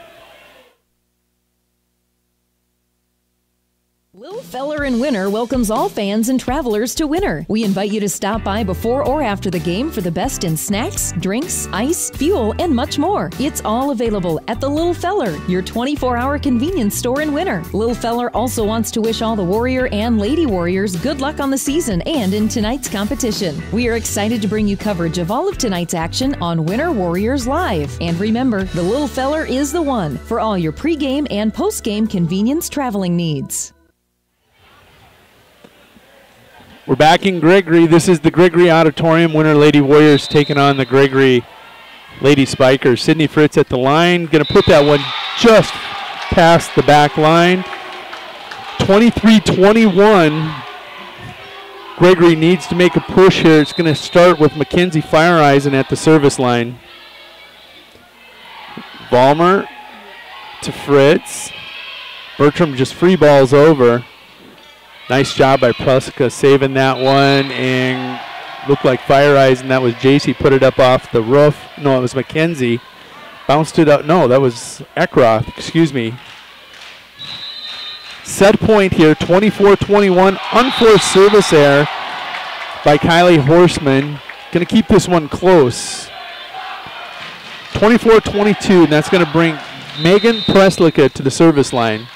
Little Feller in Winter welcomes all fans and travelers to Winter. We invite you to stop by before or after the game for the best in snacks, drinks, ice, fuel, and much more. It's all available at the Little Feller, your 24-hour convenience store in Winter. Little Feller also wants to wish all the Warrior and Lady Warriors good luck on the season and in tonight's competition. We are excited to bring you coverage of all of tonight's action on Winter Warriors Live. And remember, the Little Feller is the one for all your pregame and postgame convenience traveling needs. We're back in Gregory. This is the Gregory Auditorium. Winter Lady Warriors taking on the Gregory Lady Spikers. Sydney Fritz at the line. Going to put that one just past the back line. 23-21. Gregory needs to make a push here. It's going to start with Mackenzie Feiereisen at the service line. Vollmer to Fritz. Bertram just free balls over. Nice job by Preslica saving that one, and looked like Feiereisen. That was JC, put it up off the roof. No, it was Mackenzie. Bounced it out. No, that was Eckroth, excuse me. Set point here, 24-21. Unforced service error by Kylie Horseman. Going to keep this one close. 24-22, and that's going to bring Megan Preslica to the service line.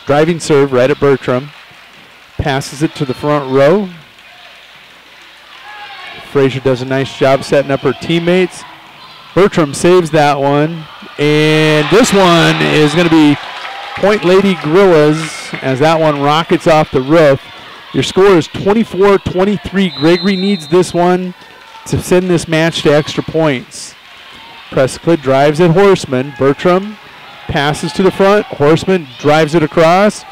Driving serve right at Bertram. Passes it to the front row. Frazier does a nice job setting up her teammates. Bertram saves that one. And this one is going to be Point Lady Gorillas as that one rockets off the roof. Your score is 24-23. Gregory needs this one to send this match to extra points. Prescott drives at Horseman. Bertram passes to the front. Horseman drives it across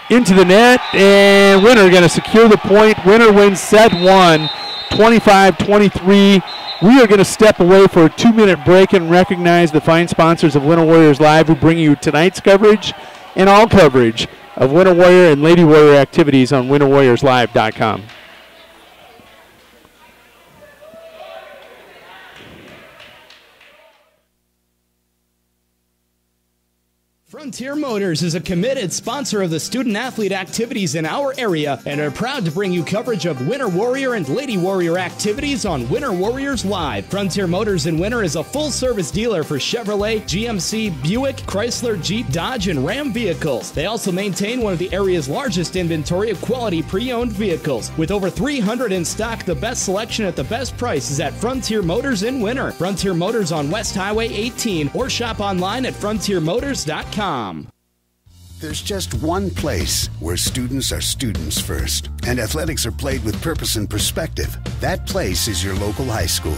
into the net, and Winner going to secure the point. Winner wins set 1, 25-23. We are going to step away for a 2-minute break and recognize the fine sponsors of Winter Warriors Live who bring you tonight's coverage and all coverage of Winter Warrior and Lady Warrior activities on winterwarriorslive.com. Frontier Motors is a committed sponsor of the student-athlete activities in our area and are proud to bring you coverage of Winter Warrior and Lady Warrior activities on Winter Warriors Live. Frontier Motors in Winter is a full-service dealer for Chevrolet, GMC, Buick, Chrysler, Jeep, Dodge, and Ram vehicles. They also maintain one of the area's largest inventory of quality pre-owned vehicles. With over 300 in stock, the best selection at the best price is at Frontier Motors in Winter. Frontier Motors on West Highway 18 or shop online at frontiermotors.com. There's just one place where students are students first, and athletics are played with purpose and perspective. That place is your local high school.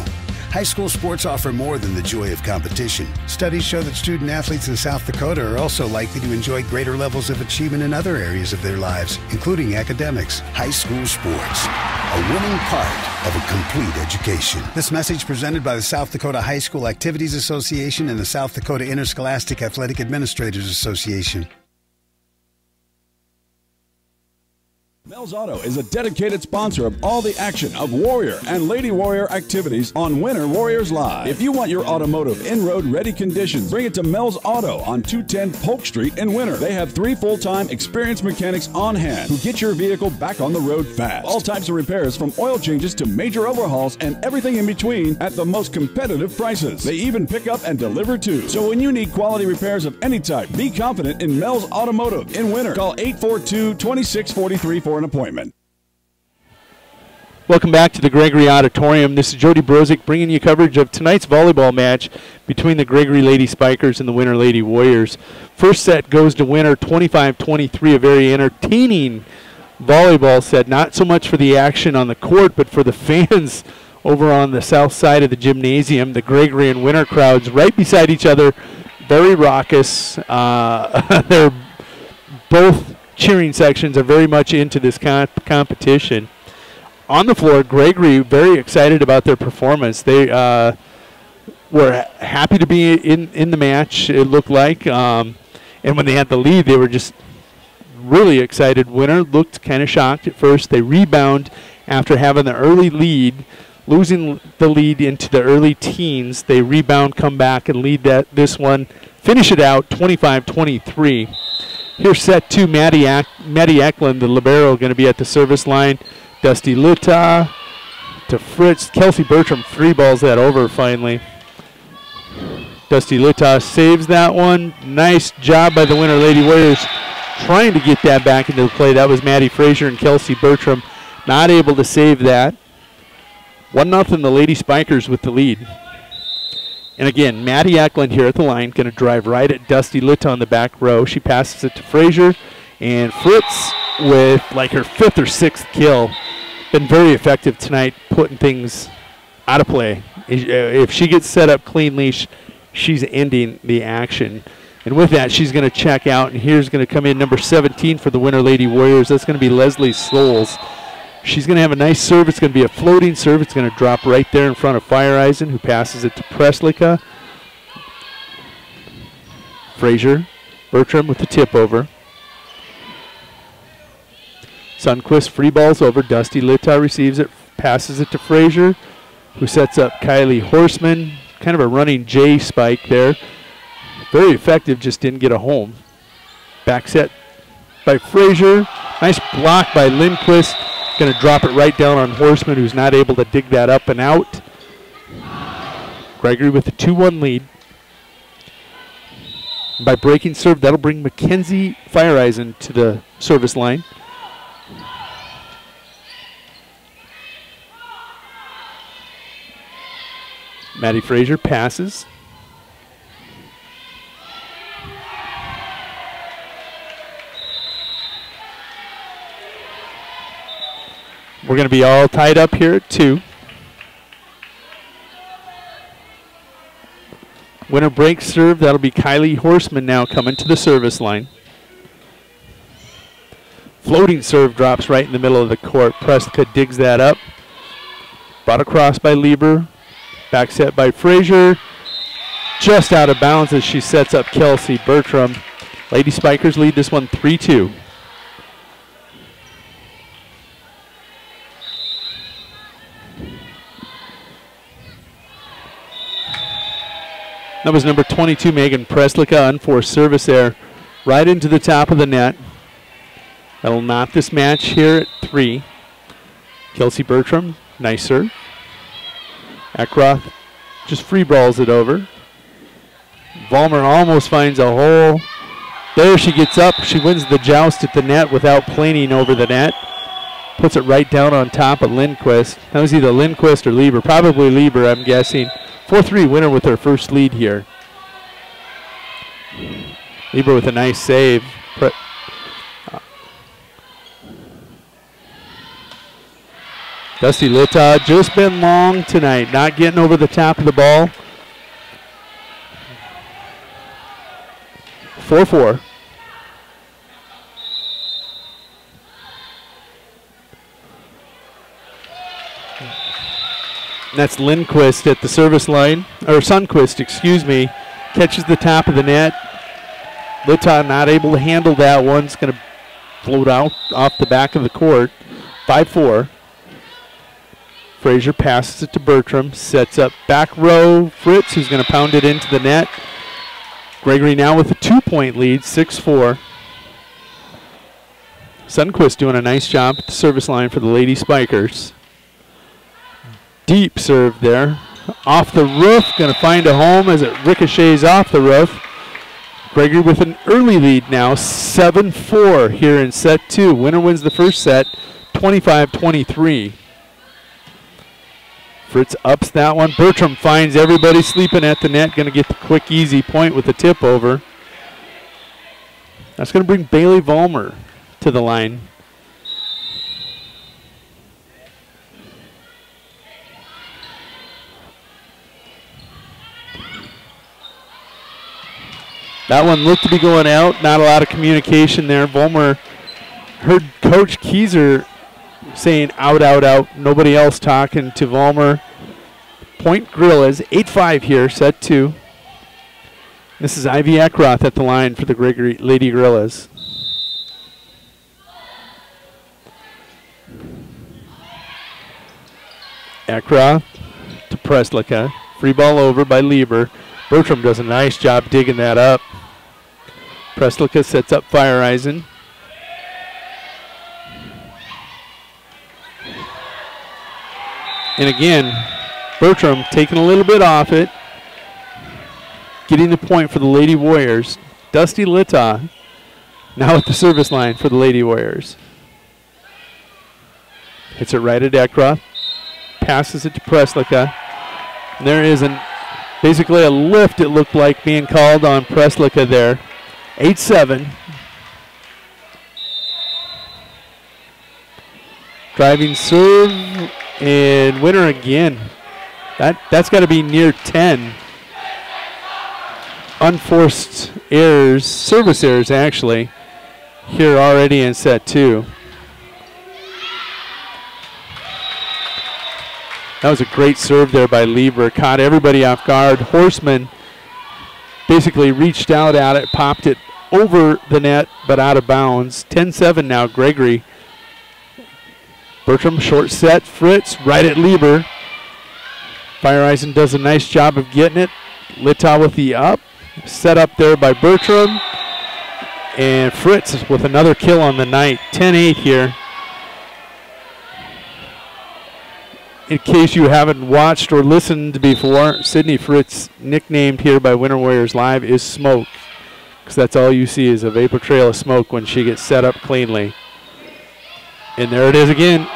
High school sports offer more than the joy of competition. Studies show that student athletes in South Dakota are also likely to enjoy greater levels of achievement in other areas of their lives, including academics. High school sports, a winning part of a complete education. This message presented by the South Dakota High School Activities Association and the South Dakota Interscholastic Athletic Administrators Association. Mel's Auto is a dedicated sponsor of all the action of Warrior and Lady Warrior activities on Winter Warriors Live. If you want your automotive in-road ready conditions, bring it to Mel's Auto on 210 Polk Street in Winter. They have 3 full-time experienced mechanics on hand who get your vehicle back on the road fast. All types of repairs from oil changes to major overhauls and everything in between at the most competitive prices. They even pick up and deliver too. So when you need quality repairs of any type, be confident in Mel's Automotive in Winter. Call 842-2643 for an appointment. Welcome back to the Gregory Auditorium. This is Jody Brozick bringing you coverage of tonight's volleyball match between the Gregory Lady Spikers and the Winter Lady Warriors. First set goes to Winter 25-23, a very entertaining volleyball set. Not so much for the action on the court, but for the fans over on the south side of the gymnasium. The Gregory and Winter crowds right beside each other, very raucous. They're both cheering sections are very much into this competition. On the floor, Gregory very excited about their performance. They were happy to be in the match, it looked like. And when they had the lead, they were just really excited. Winter looked kind of shocked at first. They rebound after having the early lead, losing the lead into the early teens. They rebound, come back, and lead this one. Finish it out 25-23. Here's set 2, Maddie Eklund, the libero, going to be at the service line. Dusty Lutta to Fritz. Kelsey Bertram 3 balls that over finally. Dusty Lutta saves that one. Nice job by the Winter Lady Warriors trying to get that back into the play. That was Maddie Frazier and Kelsey Bertram not able to save that. 1-0 the Lady Spikers with the lead. And again, Maddie Eklund here at the line, going to drive right at Dusty Lutta on the back row. She passes it to Frazier, and Fritz with like her 5th or 6th kill. Been very effective tonight, putting things out of play. If she gets set up cleanly, she's ending the action. And with that, she's going to check out, and here's going to come in number 17 for the Winter Lady Warriors. That's going to be Leslie Souls. She's going to have a nice serve. It's going to be a floating serve. It's going to drop right there in front of Fireeisen, who passes it to Preslika. Frazier, Bertram with the tip over. Sundquist free balls over. Dusty Lutta receives it, passes it to Frazier, who sets up Kylie Horseman. Kind of a running J spike there. Very effective, just didn't get a home. Back set by Frazier. Nice block by Lindquist. Going to drop it right down on Horseman, who's not able to dig that up and out. Gregory with a 2-1 lead. By breaking serve, that'll bring Mackenzie Fireeisen to the service line. Maddie Frazier passes. We're going to be all tied up here at 2. Winner break serve. That'll be Kylie Horseman now coming to the service line. Floating serve drops right in the middle of the court. Prescott digs that up. Brought across by Lieber. Back set by Frazier. Just out of bounds as she sets up Kelsey Bertram. Lady Spikers lead this one 3-2. That was number 22, Megan Preslicka, unforced service there, right into the top of the net. That'll knot this match here at 3. Kelsey Bertram, nice serve. Ackroth just free balls it over. Vollmer almost finds a hole. There she gets up. She wins the joust at the net without planing over the net. Puts it right down on top of Lindquist. That was either Lindquist or Lieber. Probably Lieber, I'm guessing. 4-3 winner with her first lead here. Lieber with a nice save. Dusty Litta just been long tonight, not getting over the top of the ball. 4-4. That's Lindquist at the service line, or Sundquist, excuse me. Catches the top of the net. Litta not able to handle that one. It's going to float out off the back of the court. 5-4. Frazier passes it to Bertram, sets up back row Fritz, who's going to pound it into the net. Gregory now with a 2-point lead, 6-4. Sundquist doing a nice job at the service line for the Lady Spikers. Deep serve there. Off the roof, going to find a home as it ricochets off the roof. Gregory with an early lead now, 7-4 here in set 2. Winner wins the first set, 25-23. Fritz ups that one. Bertram finds everybody sleeping at the net. Going to get the quick, easy point with the tip over. That's going to bring Bailey Vollmer to the line. That one looked to be going out. Not a lot of communication there. Vollmer heard Coach Kieser saying out, out, out. Nobody else talking to Vollmer. Point Gorillas, 8-5 here, set 2. This is Ivy Ackroth at the line for the Gregory Lady Gorillas. Ackroth to Preslicka. Free ball over by Lieber. Bertram does a nice job digging that up. Preslicka sets up Fireeisen. And again, Bertram taking a little bit off it. Getting the point for the Lady Warriors. Dusty Litta now at the service line for the Lady Warriors. Hits it right at Ackroth. Passes it to Preslicka. And there is basically a lift, it looked like, being called on Preslicka there. 8-7. Driving serve and winner again. That's got to be near 10. Unforced errors, service errors actually, here already in set 2. That was a great serve there by Lieber. Caught everybody off guard. Horseman basically reached out at it, popped it over the net, but out of bounds. 10-7 now, Gregory. Bertram, short set. Fritz, right at Lieber. Fireeisen does a nice job of getting it. Litta with the up. Set up there by Bertram. And Fritz with another kill on the night. 10-8 here. In case you haven't watched or listened before, Sydney Fritz, nicknamed here by Winter Warriors Live, is Smoke. Because that's all you see is a vapor trail of smoke when she gets set up cleanly. And there it is again.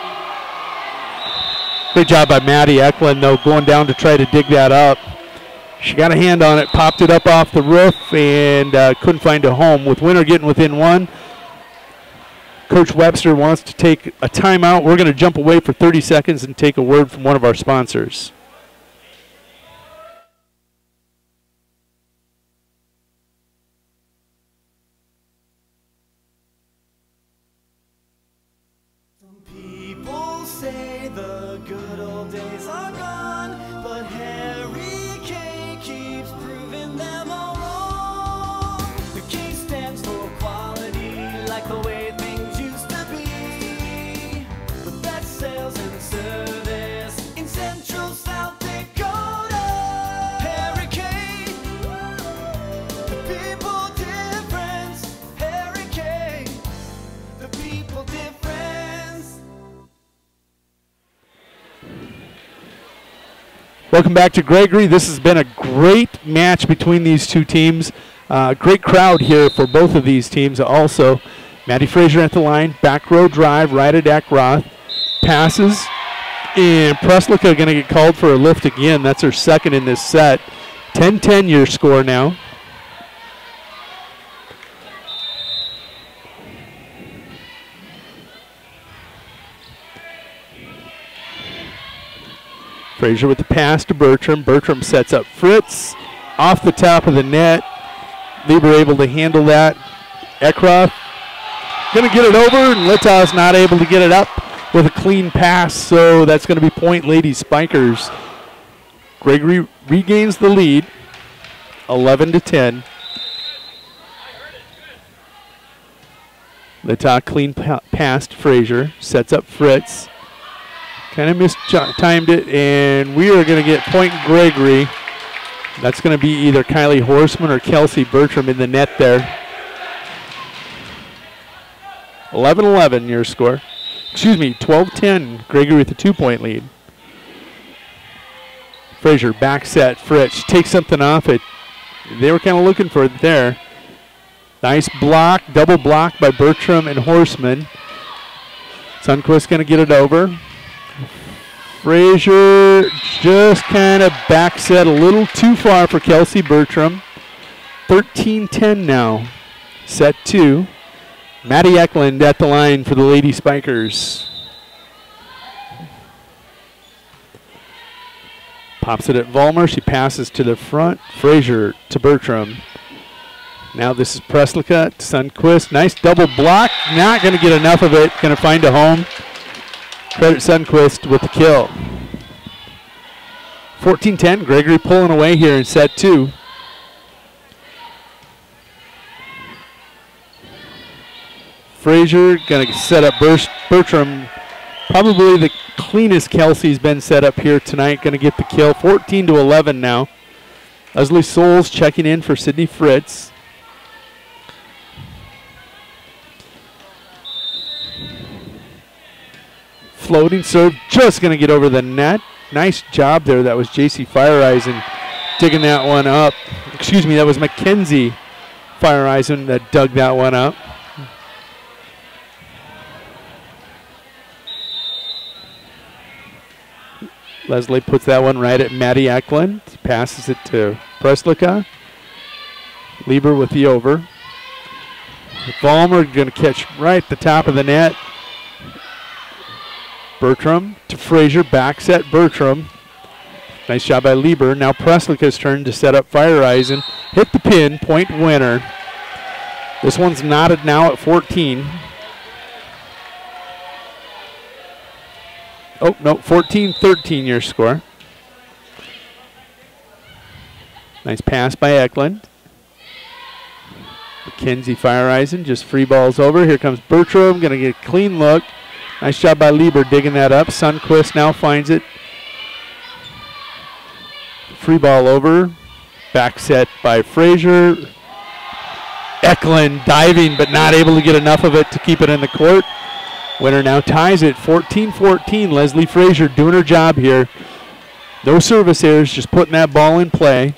Great job by Maddie Eklund, though, going down to try to dig that up. She got a hand on it, popped it up off the roof, and couldn't find a home. With Winter getting within 1, Coach Webster wants to take a timeout. We're going to jump away for 30 seconds and take a word from one of our sponsors. good old days are gone, but Harry K keeps proving them all wrong. The K stands for quality, like the way things used to be. The best sales and service in Central South Dakota. Harry K, the people difference. Harry K, the people difference. Welcome back to Gregory. This has been a great match between these two teams. Great crowd here for both of these teams also. Maddie Frazier at the line, back row drive, right at Eckroth. Passes, and Preslica going to get called for a lift again. That's her second in this set. 10-10 your score now. Frazier with the pass to Bertram. Bertram sets up Fritz off the top of the net. Lieber able to handle that. Eckroth going to get it over, and Littau's not able to get it up with a clean pass, so that's going to be point Lady Spikers. Gregory regains the lead, 11-10. Littau clean pass to Frazier, sets up Fritz. Kind of mistimed it, and we are going to get point Gregory. That's going to be either Kylie Horseman or Kelsey Bertram in the net there. 11-11 your score. Excuse me, 12-10. Gregory with a 2-point lead. Frazier back set. Fritz takes something off it. They were kind of looking for it there. Nice block, double block by Bertram and Horseman. Sundquist going to get it over. Frazier just kind of back set a little too far for Kelsey Bertram. 13-10 now. Set 2. Maddie Eklund at the line for the Lady Spikers. Pops it at Vollmer. She passes to the front. Frazier to Bertram. Now this is Preslica to Sundquist. Nice double block. Not going to get enough of it. Going to find a home. Credit Sundquist with the kill. 14-10. Gregory pulling away here in set 2. Frazier going to set up Bertram. Probably the cleanest Kelsey's been set up here tonight. Going to get the kill. 14-11 now. Leslie Souls checking in for Sydney Fritz. Floating serve, just going to get over the net. Nice job there. That was JC Fireeisen digging that one up. Excuse me, that was Mackenzie Fireeisen that dug that one up. Leslie puts that one right at Maddie Eklund. Passes it to Preslica. Lieber with the over. Vollmer going to catch right at the top of the net. Bertram to Frazier, back set Bertram. Nice job by Lieber. Now Preslica's turn to set up Fireeisen. Hit the pin, point winner. This one's knotted now at 14. Oh, no, 14-13 your score. Nice pass by Eklund. Mackenzie Fireeisen just free balls over. Here comes Bertram, going to get a clean look. Nice job by Lieber digging that up. Sundquist now finds it. Free ball over. Back set by Frazier. Eklund diving but not able to get enough of it to keep it in the court. Winner now ties it 14-14. Leslie Frazier doing her job here. No service errors, just putting that ball in play.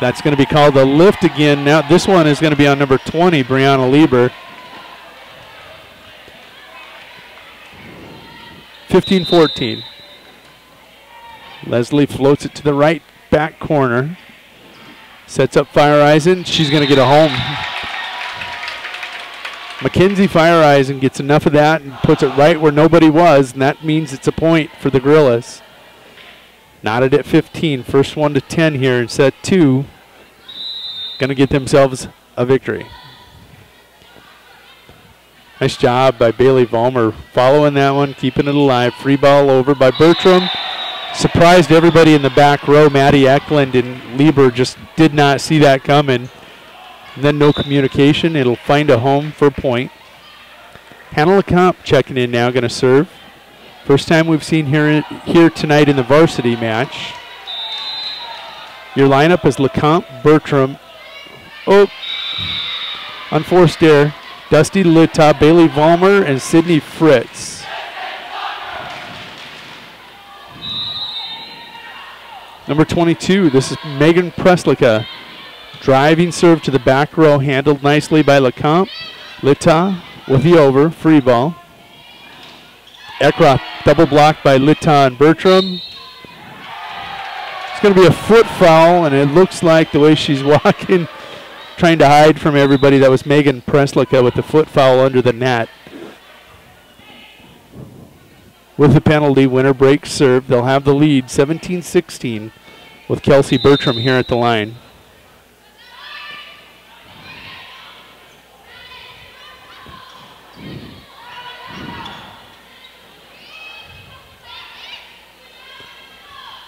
That's going to be called a lift again. Now this one is going to be on number 20, Brianna Lieber. 15-14. Leslie floats it to the right back corner. Sets up Fireeisen. She's going to get a home. Mackenzie Fireeisen gets enough of that and puts it right where nobody was, and that means it's a point for the Gorillas. Knotted at 15. First one to 10 here in set 2. Going to get themselves a victory. Nice job by Bailey Vollmer following that one, keeping it alive. Free ball over by Bertram. Surprised everybody in the back row. Maddie Eklund and Lieber just did not see that coming. And then no communication. It'll find a home for a point. Hannah LeComte checking in now, going to serve. First time we've seen here tonight in the varsity match. Your lineup is LeComte, Bertram. Oh, unforced error. Dusty Litta, Bailey Vollmer, and Sydney Fritz. Number 22, this is Megan Preslicka. Driving serve to the back row, handled nicely by LeComte. Litta with the over, free ball. Eckroth double blocked by Litta and Bertram. It's going to be a foot foul, and it looks like the way she's walking, trying to hide from everybody, that was Megan Preslicka with the foot foul under the net. With the penalty, winner breaks serve. They'll have the lead 17-16 with Kelsey Bertram here at the line.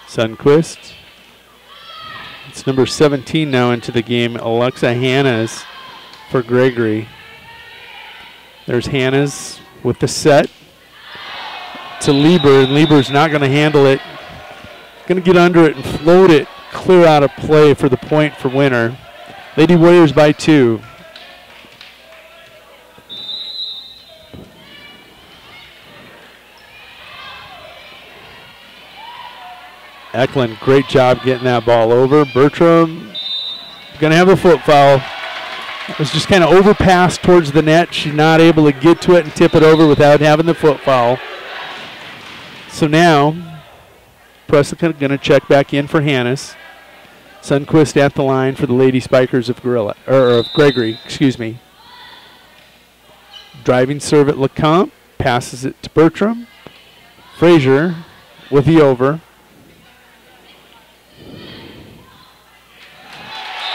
Sundquist. It's number 17 now into the game. Alexa Hannes for Gregory. There's Hannes with the set to Lieber, and Lieber's not going to handle it. Going to get under it and float it clear out of play for the point for winner. Lady Warriors by 2. Eklund, great job getting that ball over. Bertram going to have a foot foul. It was just kind of overpassed towards the net. She's not able to get to it and tip it over without having the foot foul. So now, Preslicka going to check back in for Hannes. Sundquist at the line for the Lady Spikers of Gregory, excuse me. Driving serve at LeComte, passes it to Bertram. Frazier with the over.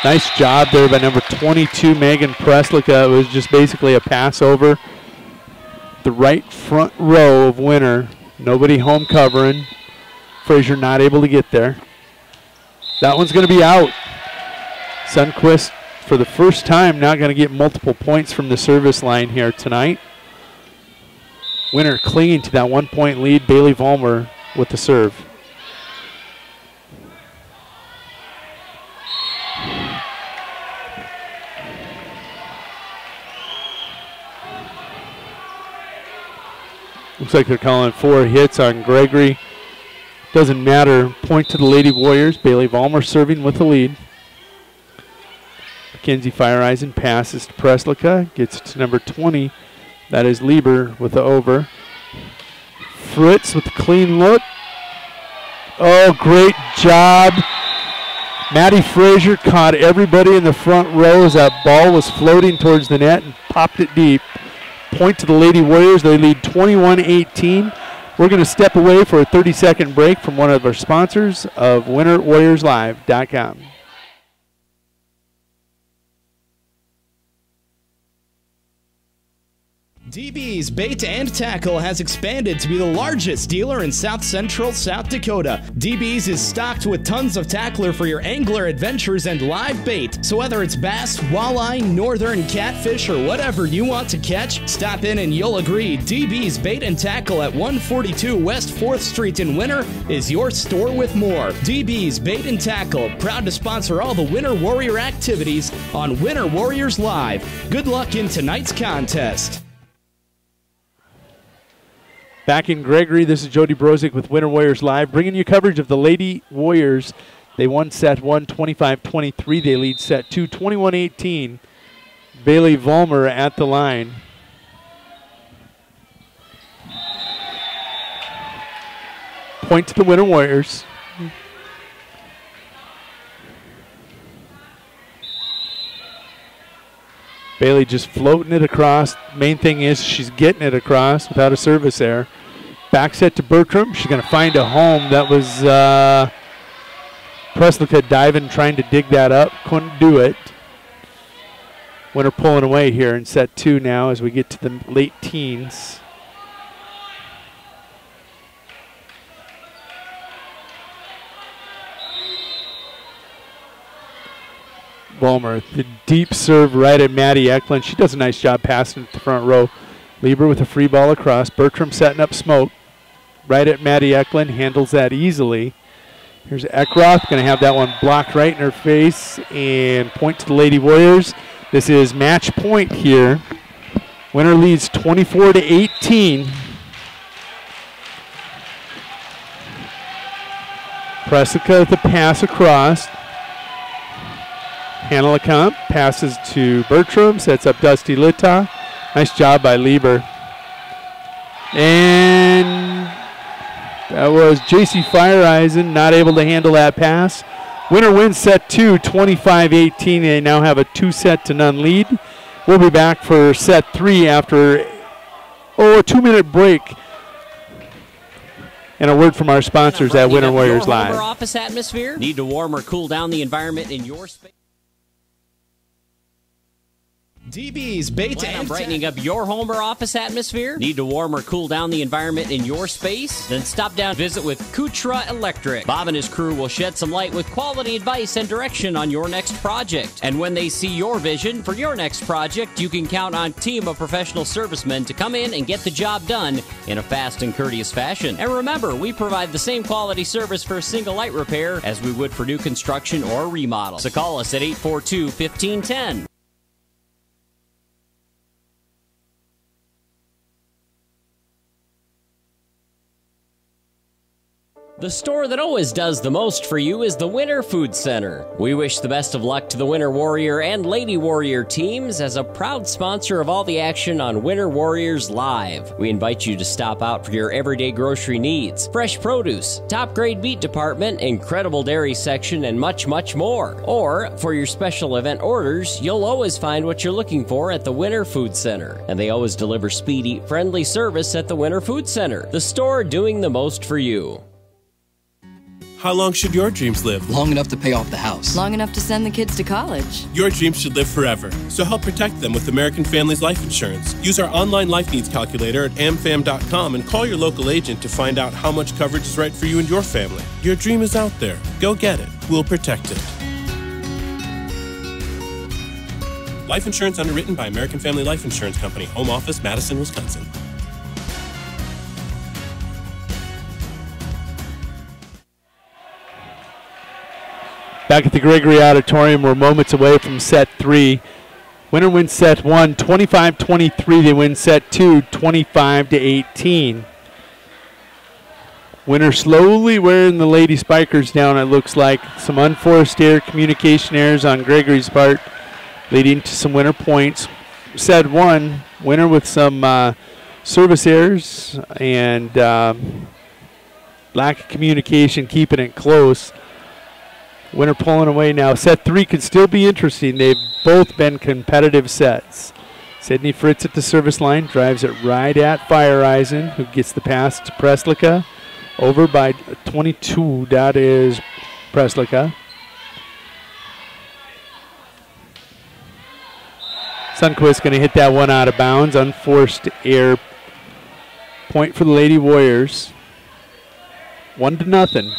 Nice job there by number 22, Megan Preslicka. It was just basically a pass over the right front row of winner. Nobody home covering. Frazier not able to get there. That one's going to be out. Sundquist, for the first time, not going to get multiple points from the service line here tonight. Winner clinging to that 1-point lead. Bailey Vollmer with the serve. Looks like they're calling 4 hits on Gregory. Doesn't matter. Point to the Lady Warriors. Bailey Vollmer serving with the lead. Mackenzie Feiereisen passes to Preslicka. Gets it to number 20. That is Lieber with the over. Fritz with the clean look. Oh, great job. Maddie Frazier caught everybody in the front row as that ball was floating towards the net and popped it deep. Point to the Lady Warriors. They lead 21-18. We're going to step away for a 30-second break from one of our sponsors of WinterWarriorsLive.com. DB's Bait and Tackle has expanded to be the largest dealer in South Central South Dakota. DB's is stocked with tons of tackler for your angler adventures and live bait. So whether it's bass, walleye, northern catfish, or whatever you want to catch, stop in and you'll agree DB's Bait and Tackle at 142 West 4th Street in Winter is your store with more. DB's Bait and Tackle, proud to sponsor all the Winter Warrior activities on Winter Warriors Live. Good luck in tonight's contest. Back in Gregory, this is Jody Brozick with Winter Warriors Live, bringing you coverage of the Lady Warriors. They won set 1, 25-23. They lead set 2, 21-18. Bailey Vollmer at the line. Point to the Winter Warriors. Bailey just floating it across. Main thing is she's getting it across without a service error. Back set to Bertram. She's going to find a home. That was Preslicka diving, trying to dig that up. Couldn't do it. Winner pulling away here in set 2 now as we get to the late teens. Vollmer, the deep serve right at Maddie Eklund. She does a nice job passing at the front row. Lieber with a free ball across. Bertram setting up smoke. Right at Maddie Eklund, handles that easily. Here's Eckroth, going to have that one blocked right in her face and point to the Lady Warriors. This is match point here. Winner leads 24-18. Presica with the pass across. Hannah LeComte passes to Bertram, sets up Dusty Litta. Nice job by Lieber. And that was J.C. Fireeisen not able to handle that pass. Winner wins set 2, 25-18. They now have a 2-set-to-none lead. We'll be back for set 3 after a 2-minute break. And a word from our sponsors at Winter Warriors Live. Your home or office atmosphere? Need to warm or cool down the environment in your space? DB's Bait Plan on brightening up your home or office atmosphere? Need to warm or cool down the environment in your space? Then stop down and visit with Kutra Electric. Bob and his crew will shed some light with quality advice and direction on your next project. And when they see your vision for your next project, you can count on a team of professional servicemen to come in and get the job done in a fast and courteous fashion. And remember, we provide the same quality service for a single light repair as we would for new construction or remodel. So call us at 842-1510. The store that always does the most for you is the Winter Food Center. We wish the best of luck to the Winter Warrior and Lady Warrior teams as a proud sponsor of all the action on Winter Warriors Live. We invite you to stop out for your everyday grocery needs, fresh produce, top-grade meat department, incredible dairy section, and much, much more. Or, for your special event orders, you'll always find what you're looking for at the Winter Food Center. And they always deliver speedy, friendly service at the Winter Food Center, the store doing the most for you. How long should your dreams live? Long enough to pay off the house. Long enough to send the kids to college. Your dreams should live forever, so help protect them with American Families Life Insurance. Use our online life needs calculator at amfam.com and call your local agent to find out how much coverage is right for you and your family. Your dream is out there. Go get it. We'll protect it. Life insurance underwritten by American Family Life Insurance Company. Home office, Madison, Wisconsin. Back at the Gregory Auditorium, we're moments away from set 3. Winner wins set 1, 25-23. They win set 2, 25-18. Winner slowly wearing the Lady Spikers down, it looks like. Some unforced error, communication errors on Gregory's part, leading to some winner points. Set 1, winner with some service errors and lack of communication, keeping it close. Winner pulling away now. Set 3 could still be interesting. They've both been competitive sets. Sydney Fritz at the service line, drives it right at Fireeisen, who gets the pass to Preslica. Over by 22, that is Preslica. Sundquist going to hit that one out of bounds. Unforced error. Point for the Lady Warriors. 1-0.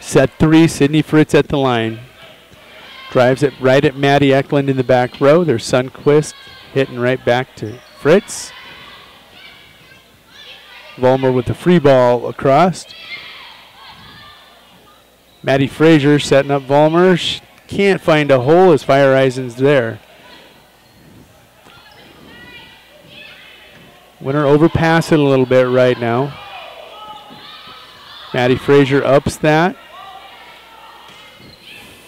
Set 3, Sydney Fritz at the line. Drives it right at Maddie Eklund in the back row. There's Sundquist hitting right back to Fritz. Vollmer with the free ball across. Maddie Frazier setting up Vollmer. She can't find a hole as Fireeisen's there. Winner overpass it a little bit right now. Maddie Frazier ups that.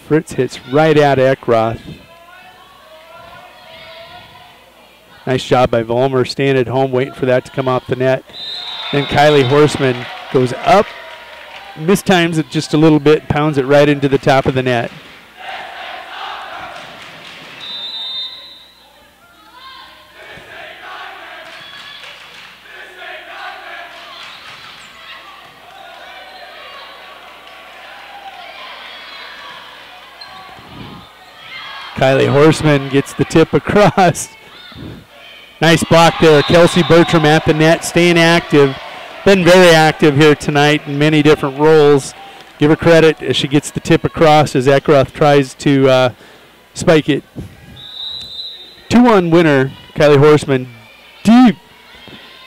Fritz hits right at Eckroth. Nice job by Vollmer, staying at home, waiting for that to come off the net. Then Kylie Horseman goes up, mistimes it just a little bit, pounds it right into the top of the net. Kylie Horseman gets the tip across. Nice block there. Kelsey Bertram at the net, staying active. Been very active here tonight in many different roles. Give her credit as she gets the tip across as Eckroth tries to spike it. 2-1 winner, Kylie Horseman. Deep.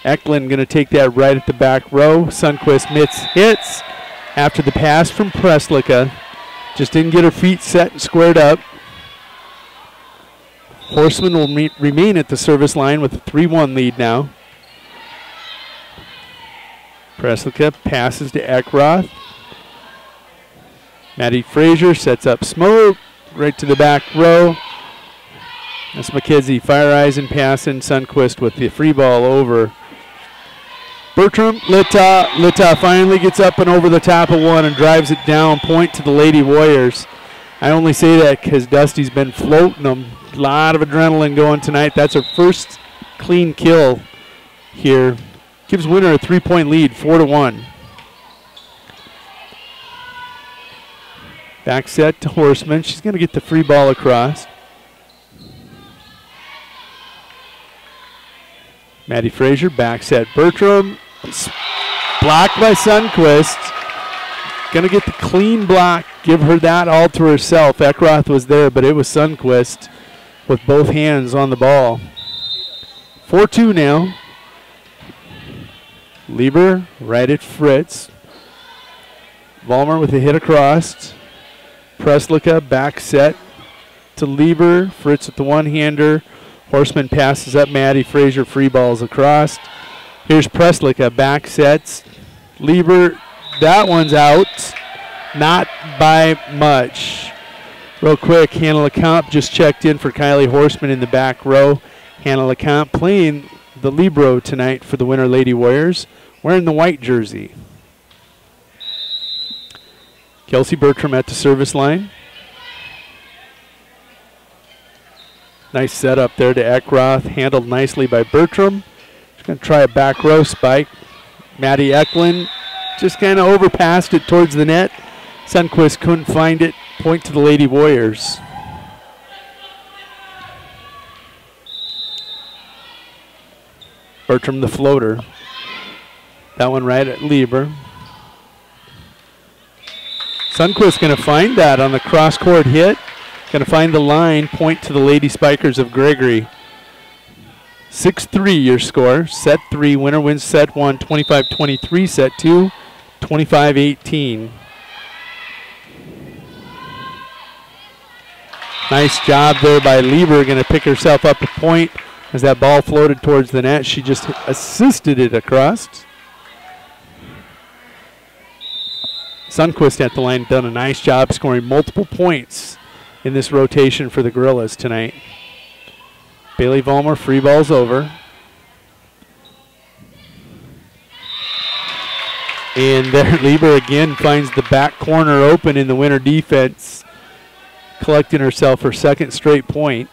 Eklund going to take that right at the back row. Sundquist hits after the pass from Preslicka. Just didn't get her feet set and squared up. Horseman will remain at the service line with a 3-1 lead now. Preslicka passes to Eckroth. Maddie Frazier sets up Smoke right to the back row. That's McKenzie. Fire Eisen passing. Sundquist with the free ball over. Bertram, Lita finally gets up and over the top of one and drives it down. Point to the Lady Warriors. I only say that because Dusty's been floating them. A lot of adrenaline going tonight. That's her first clean kill here. Gives winner a 3-point lead, 4-1. Back set to Horseman. She's going to get the free ball across. Maddie Frazier, back set Bertram. Blocked by Sundquist. Going to get the clean block. Give her that all to herself. Eckroth was there, but it was Sundquist with both hands on the ball. 4-2 now. Lieber right at Fritz. Vollmer with a hit across. Preslicka back set to Lieber. Fritz with the one-hander. Horseman passes up Maddie Frazier. Free balls across. Here's Preslicka back sets. Lieber, that one's out. Not by much. Real quick, Hannah LeCompte just checked in for Kylie Horseman in the back row. Hannah LeCompte playing the libero tonight for the Winter Lady Warriors, wearing the white jersey. Kelsey Bertram at the service line. Nice setup there to Eckroth, handled nicely by Bertram. She's going to try a back row spike. Maddie Eklund just kind of overpassed it towards the net. Sundquist couldn't find it. Point to the Lady Warriors. Bertram the floater. That one right at Lieber. Sundquist going to find that on the cross-court hit. Going to find the line. Point to the Lady Spikers of Gregory. 6-3 your score. Set 3. Winner wins set 1. 25-23. Set 2. 25-18. Nice job there by Lieber. Going to pick herself up a point as that ball floated towards the net. She just assisted it across. Sundquist at the line done a nice job scoring multiple points in this rotation for the Gorillas tonight. Bailey Vollmer, free ball's over. And there Lieber again finds the back corner open in the Winter defense, collecting herself her second straight point.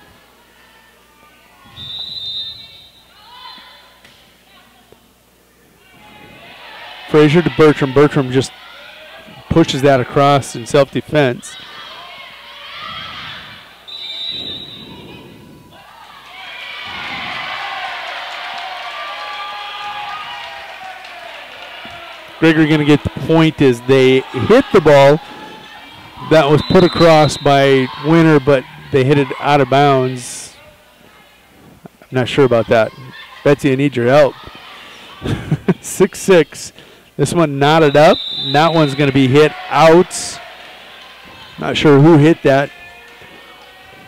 Frazier to Bertram. Bertram just pushes that across in self-defense. Gregory going to get the point as they hit the ball. That was put across by Winter, but they hit it out of bounds. I'm not sure about that. Betsy, I need your help. 6-6. This one knotted up. That one's going to be hit out. Not sure who hit that.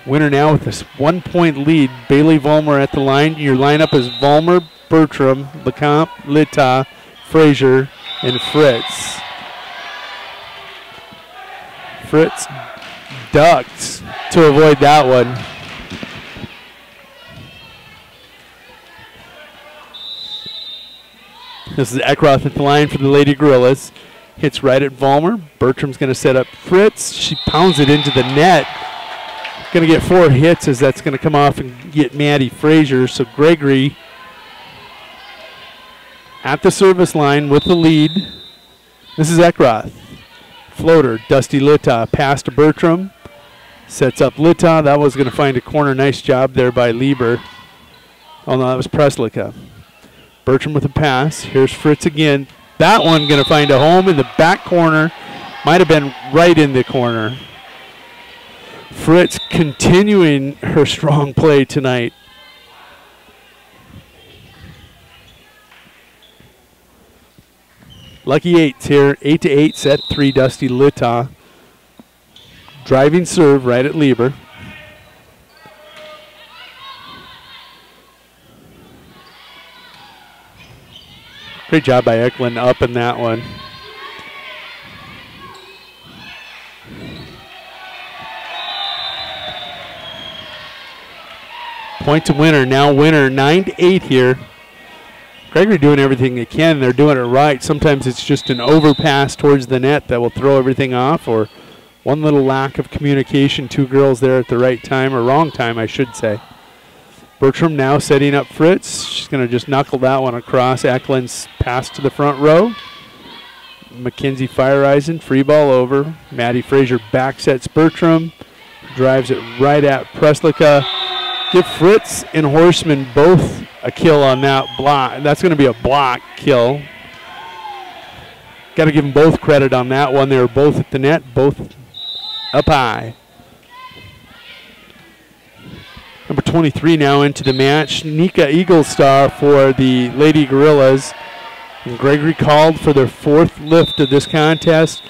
Winner now with this 1-point lead. Bailey Vollmer at the line. Your lineup is Vollmer, Bertram, LeCompte, Lita, Frazier, and Fritz. Fritz ducked to avoid that one. This is Eckroth at the line for the Lady Gorillas. Hits right at Vollmer. Bertram's going to set up Fritz. She pounds it into the net. Going to get 4 hits as that's going to come off and get Maddie Frazier. So Gregory at the service line with the lead. This is Eckroth. Floater, Dusty Lita. Pass to Bertram. Sets up Lita. That was going to find a corner. Nice job there by Lieber. Oh, no, that was Preslica. Bertram with a pass. Here's Fritz again. That one going to find a home in the back corner. Might have been right in the corner. Fritz continuing her strong play tonight. Lucky Eights here. 8-8, set 3, Dusty Lita. Driving serve right at Lieber. Great job by Eklund up in that one. Point to Winner. Now Winner 9-8 here. Gregory doing everything they can. They're doing it right. Sometimes it's just an overpass towards the net that will throw everything off, or one little lack of communication. Two girls there at the right time, or wrong time, I should say. Bertram now setting up Fritz. She's going to just knuckle that one across. Eklund's pass to the front row. Mackenzie Feiereisen, free ball over. Maddie Frazier back sets Bertram. Drives it right at Preslica. Give Fritz and Horseman both a kill on that block. That's going to be a block kill. Got to give them both credit on that one. They were both at the net, both up high. Number 23 now into the match. Nika Eaglestar for the Lady Gorillas. And Gregory called for their 4th lift of this contest.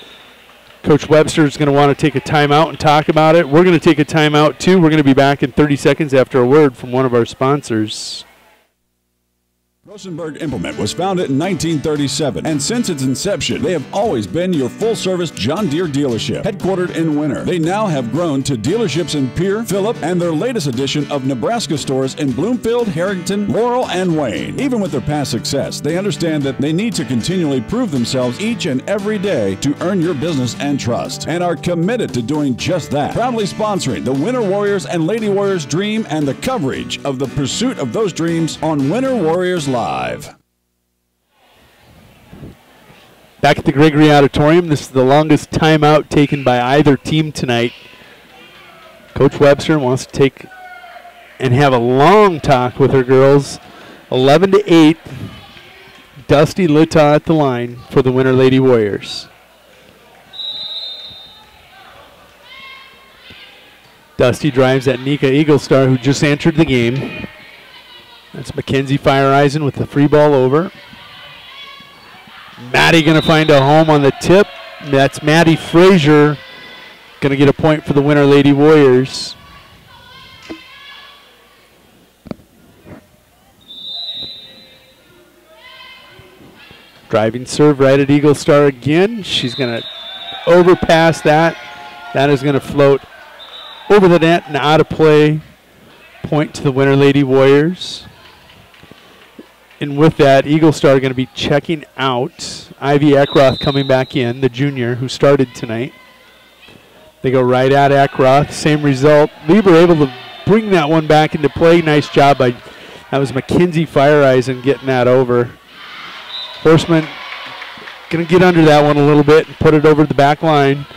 Coach Webster is going to want to take a timeout and talk about it. We're going to take a timeout too. We're going to be back in 30 seconds after a word from one of our sponsors. Rosenberg Implement was founded in 1937, and since its inception, they have always been your full-service John Deere dealership. Headquartered in Winter, they now have grown to dealerships in Pierre, Phillip, and their latest edition of Nebraska stores in Bloomfield, Harrington, Laurel, and Wayne. Even with their past success, they understand that they need to continually prove themselves each and every day to earn your business and trust, and are committed to doing just that. Proudly sponsoring the Winter Warriors and Lady Warriors dream and the coverage of the pursuit of those dreams on Winter Warriors Live. Back at the Gregory Auditorium, this is the longest timeout taken by either team tonight. Coach Webster wants to take and have a long talk with her girls. 11-8, Dusty Lita at the line for the Winter Lady Warriors. Dusty drives at Nika Eaglestar, who just entered the game. That's Mackenzie Feiereisen with the free ball over. Maddie going to find a home on the tip. That's Maddie Frazier going to get a point for the Winter Lady Warriors. Driving serve right at Eaglestar again. She's going to overpass that. That is going to float over the net and out of play. Point to the Winter Lady Warriors. And with that, Eaglestar going to be checking out. Ivy Eckroth coming back in, the junior who started tonight. They go right at Eckroth. Same result. Lieber able to bring that one back into play. Nice job by, that was Mackenzie Feiereisen getting that over. Horseman going to get under that one a little bit and put it over the back line.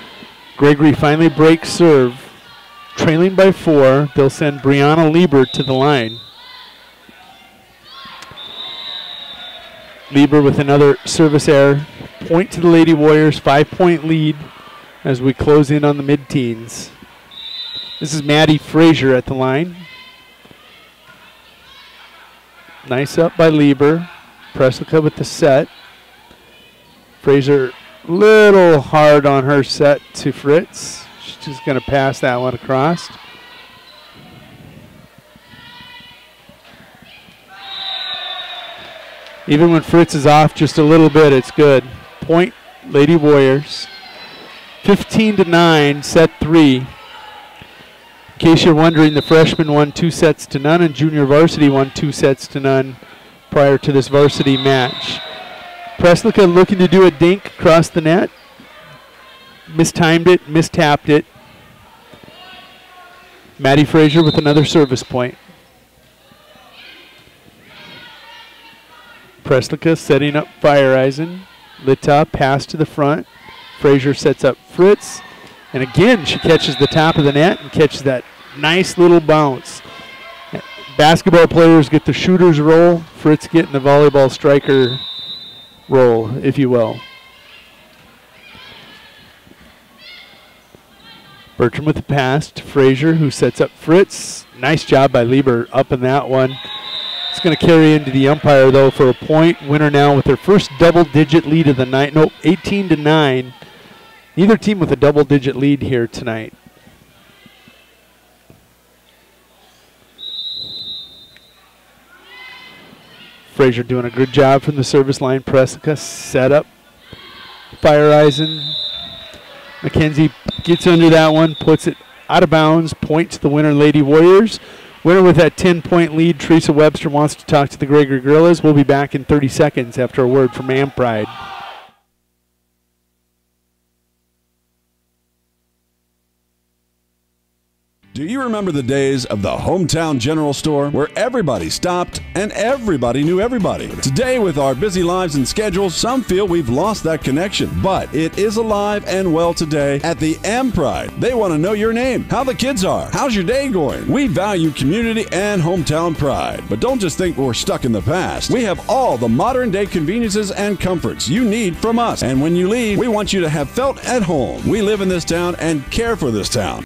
Gregory finally breaks serve. Trailing by 4. They'll send Brianna Lieber to the line. Lieber with another service error. Point to the Lady Warriors, 5-point lead as we close in on the mid-teens. This is Maddie Frazier at the line. Nice up by Lieber. Preslica with the set. Frazier little hard on her set to Fritz. She's just going to pass that one across. Even when Fritz is off just a little bit, it's good. Point, Lady Warriors. 15-9, set 3. In case you're wondering, the freshmen won 2-0 and junior varsity won 2-0 prior to this varsity match. Preslica looking to do a dink across the net. Mistimed it, mistapped it. Maddie Frazier with another service point. Preslica setting up Feiereisen. Lita pass to the front. Frazier sets up Fritz. And again, she catches the top of the net and catches that nice little bounce. Basketball players get the shooter's roll. Fritz getting the volleyball striker roll, if you will. Bertram with the pass to Frazier, who sets up Fritz. Nice job by Lieber up in that one. It's going to carry into the umpire, though, for a point. Winner now with their first double-digit lead of the night. Nope, 18-9. Neither team with a double-digit lead here tonight. Frazier doing a good job from the service line. Presica set up. Fireisen. McKenzie gets under that one, puts it out of bounds. Point to the winner, Lady Warriors. Winner with that 10-point lead, Teresa Webster, wants to talk to the Gregory Gorillas. We'll be back in 30 seconds after a word from Am Pride. Do you remember the days of the hometown general store where everybody stopped and everybody knew everybody? Today, with our busy lives and schedules, some feel we've lost that connection. But it is alive and well today at the Am Pride. They want to know your name, how the kids are, how's your day going. We value community and hometown pride. But don't just think we're stuck in the past. We have all the modern day conveniences and comforts you need from us. And when you leave, we want you to have felt at home. We live in this town and care for this town.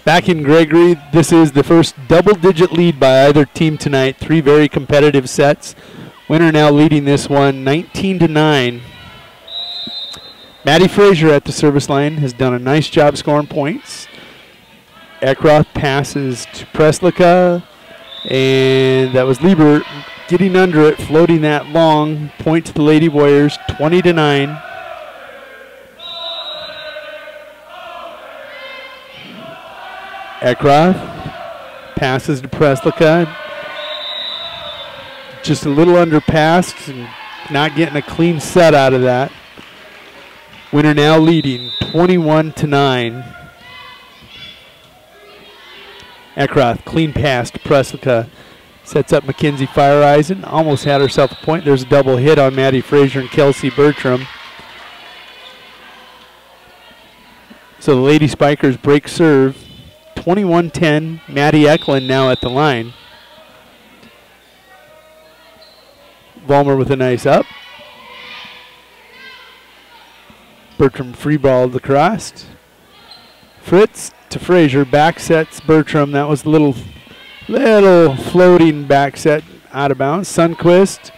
Back in Gregory, this is the first double-digit lead by either team tonight. 3 very competitive sets. Winner now leading this one 19-9. Maddie Frazier at the service line has done a nice job scoring points. Eckroth passes to Preslica, and that was Lieber getting under it, floating that long. Point to the Lady Warriors, 20-9. Eckroth passes to Preslica. Just a little underpassed and not getting a clean set out of that. Winner now leading 21-9. Eckroth, clean pass to Preslica. Sets up Mackenzie Fireisen. Almost had herself a point. There's a double hit on Maddie Frazier and Kelsey Bertram. So the Lady Spikers break serve. 21-10, Maddie Eklund now at the line. Vollmer with a nice up. Bertram free balled across. Fritz to Frazier, back sets Bertram. That was a little floating back set out of bounds. Sundquist.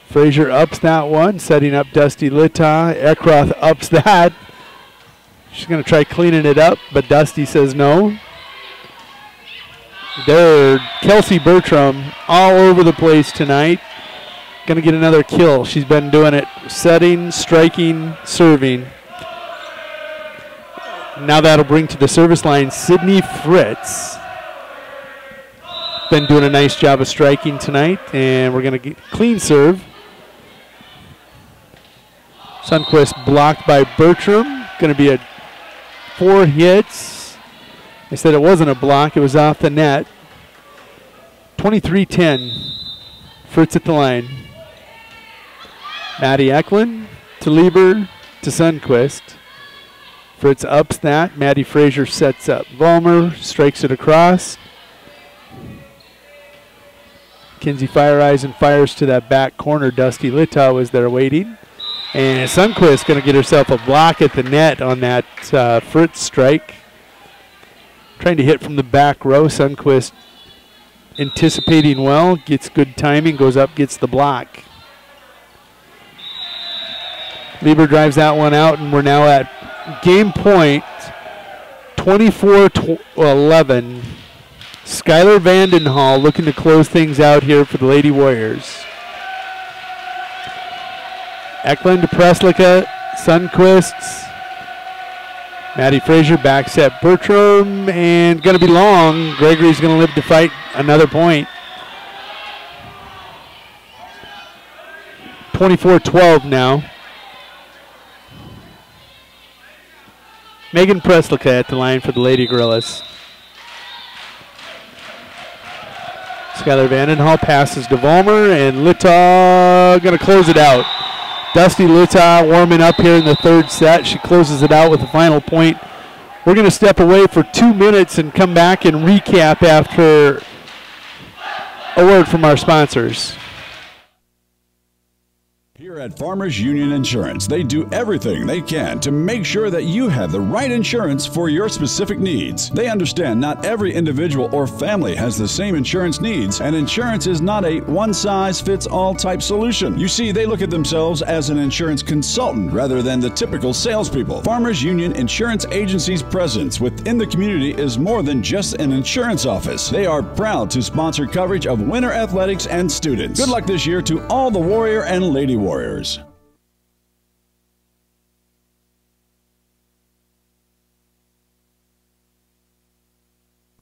Frazier ups that one, setting up Dusty Litta. Eckroth ups that. She's going to try cleaning it up, but Dusty says no. There, Kelsey Bertram all over the place tonight. Going to get another kill. She's been doing it setting, striking, serving. Now that'll bring to the service line Sydney Fritz. Been doing a nice job of striking tonight, and we're going to get clean serve. Sundquist blocked by Bertram. Going to be a 4 hits. I said it wasn't a block, it was off the net. 23-10. Fritz at the line. Maddie Eklund to Lieber to Sundquist. Fritz ups that. Maddie Frazier sets up. Vollmer strikes it across. Kinsey Fireisen fires to that back corner. Dusty Litta was there waiting. And Sundquist going to get herself a block at the net on that Fritz strike. Trying to hit from the back row. Sundquist anticipating well, gets good timing, goes up, gets the block. Lieber drives that one out, and we're now at game point, 24-11. Skylar Vandenhall looking to close things out here for the Lady Warriors. Eklund to Preslica, Sundquist, Maddie Frazier, back set Bertram, and going to be long. Gregory's going to live to fight another point. 24-12 now. Megan Preslica at the line for the Lady Gorillas. Skylar Vandenhall passes to Vollmer, and Litta going to close it out. Dusty Luta warming up here in the third set. She closes it out with the final point. We're going to step away for 2 minutes and come back and recap after a word from our sponsors. Here at Farmers Union Insurance, they do everything they can to make sure that you have the right insurance for your specific needs. They understand not every individual or family has the same insurance needs, and insurance is not a one-size-fits-all type solution. You see, they look at themselves as an insurance consultant rather than the typical salespeople. Farmers Union Insurance Agency's presence within the community is more than just an insurance office. They are proud to sponsor coverage of winter athletics and students. Good luck this year to all the Warrior and Lady Warriors.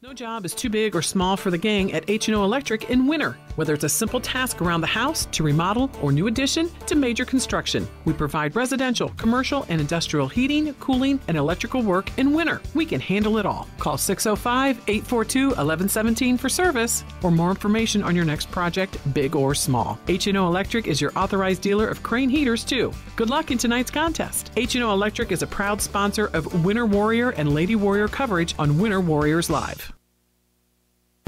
No job is too big or small for the gang at H&O Electric in winter. Whether it's a simple task around the house, to remodel, or new addition, to major construction, we provide residential, commercial, and industrial heating, cooling, and electrical work in winter. We can handle it all. Call 605-842-1117 for service or more information on your next project, big or small. H&O Electric is your authorized dealer of Crane heaters, too. Good luck in tonight's contest. H&O Electric is a proud sponsor of Winter Warrior and Lady Warrior coverage on Winter Warriors Live.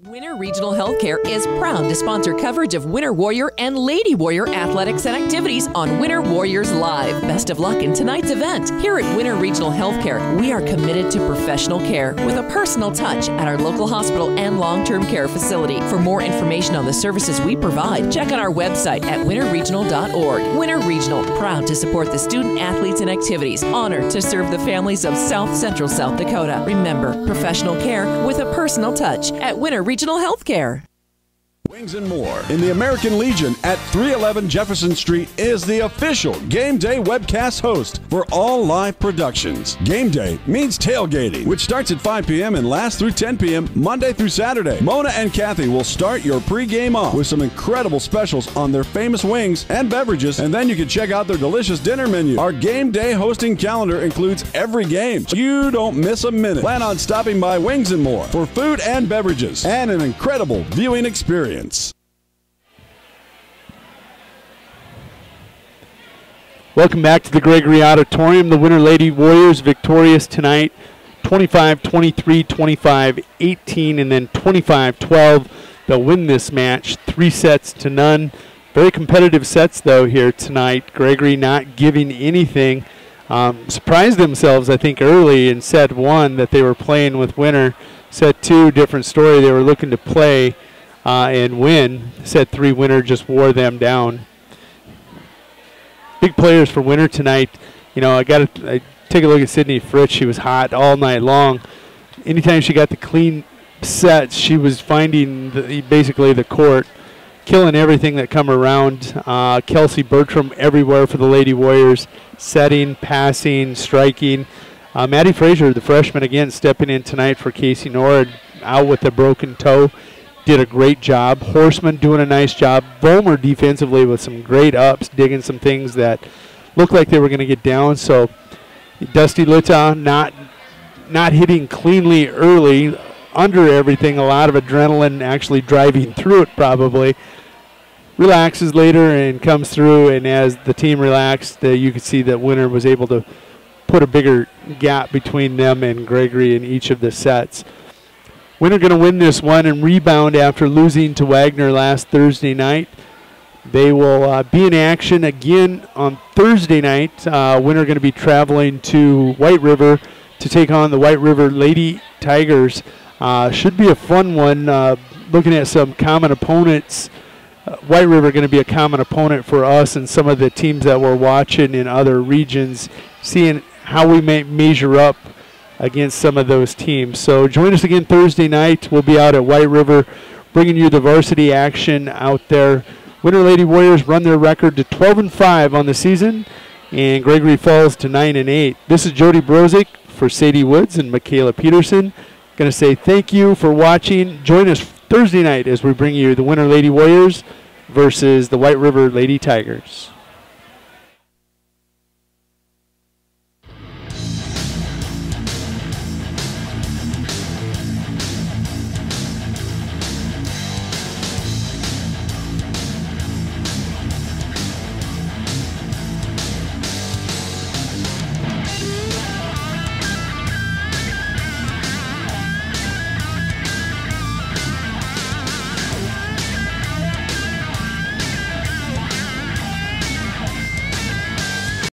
Winter Regional Healthcare is proud to sponsor coverage of Winter Warrior and Lady Warrior athletics and activities on Winter Warriors Live. Best of luck in tonight's event. Here at Winter Regional Healthcare, we are committed to professional care with a personal touch at our local hospital and long-term care facility. For more information on the services we provide, check out our website at winterregional.org. Winter Regional, proud to support the student athletes and activities. Honored to serve the families of South Central South Dakota. Remember, professional care with a personal touch at Winter Regional Healthcare. Wings and more in the American Legion at 311 Jefferson Street is the official Game Day webcast host for all live productions. Game Day means tailgating, which starts at 5 p.m. and lasts through 10 p.m. Monday through Saturday. Mona and Kathy will start your pregame off with some incredible specials on their famous wings and beverages, and then you can check out their delicious dinner menu. Our Game Day hosting calendar includes every game, so you don't miss a minute. Plan on stopping by Wings and More for food and beverages and an incredible viewing experience. Welcome back to the Gregory Auditorium. The Winter Lady Warriors victorious tonight, 25-23, 25-18, and then 25-12. They'll win this match 3-0. Very competitive sets, though, here tonight. Gregory not giving anything. Surprised themselves, I think, early in set one that they were playing with Winter. Set two, different story. They were looking to play and win. Set three, Winter just wore them down. Big players for Winter tonight. You know, I take a look at Sydney Fritz. She was hot all night long. Anytime she got the clean sets, she was finding basically the court, killing everything that come around. Kelsey Bertram everywhere for the Lady Warriors, setting, passing, striking. Maddie Frazier, the freshman, again stepping in tonight for Casey Nord, out with a broken toe. Did a great job. Horseman doing a nice job. Vollmer defensively with some great ups, digging some things that looked like they were going to get down. So Dusty Luta not hitting cleanly early, under everything, a lot of adrenaline actually driving through it probably. Relaxes later and comes through, and as the team relaxed, you could see that Winter was able to put a bigger gap between them and Gregory in each of the sets. Winter going to win this one and rebound after losing to Wagner last Thursday night. They will be in action again on Thursday night. Winter going to be traveling to White River to take on the White River Lady Tigers. Should be a fun one. Looking at some common opponents, White River going to be a common opponent for us and some of the teams that we're watching in other regions, seeing how we may measure up against some of those teams. So join us again Thursday night. We'll be out at White River bringing you the varsity action out there. Winter Lady Warriors run their record to 12-5 on the season, and Gregory falls to 9-8. This is Jody Brozick for Sadie Woods and Michaela Peterson. Going to say thank you for watching. Join us Thursday night as we bring you the Winter Lady Warriors versus the White River Lady Tigers.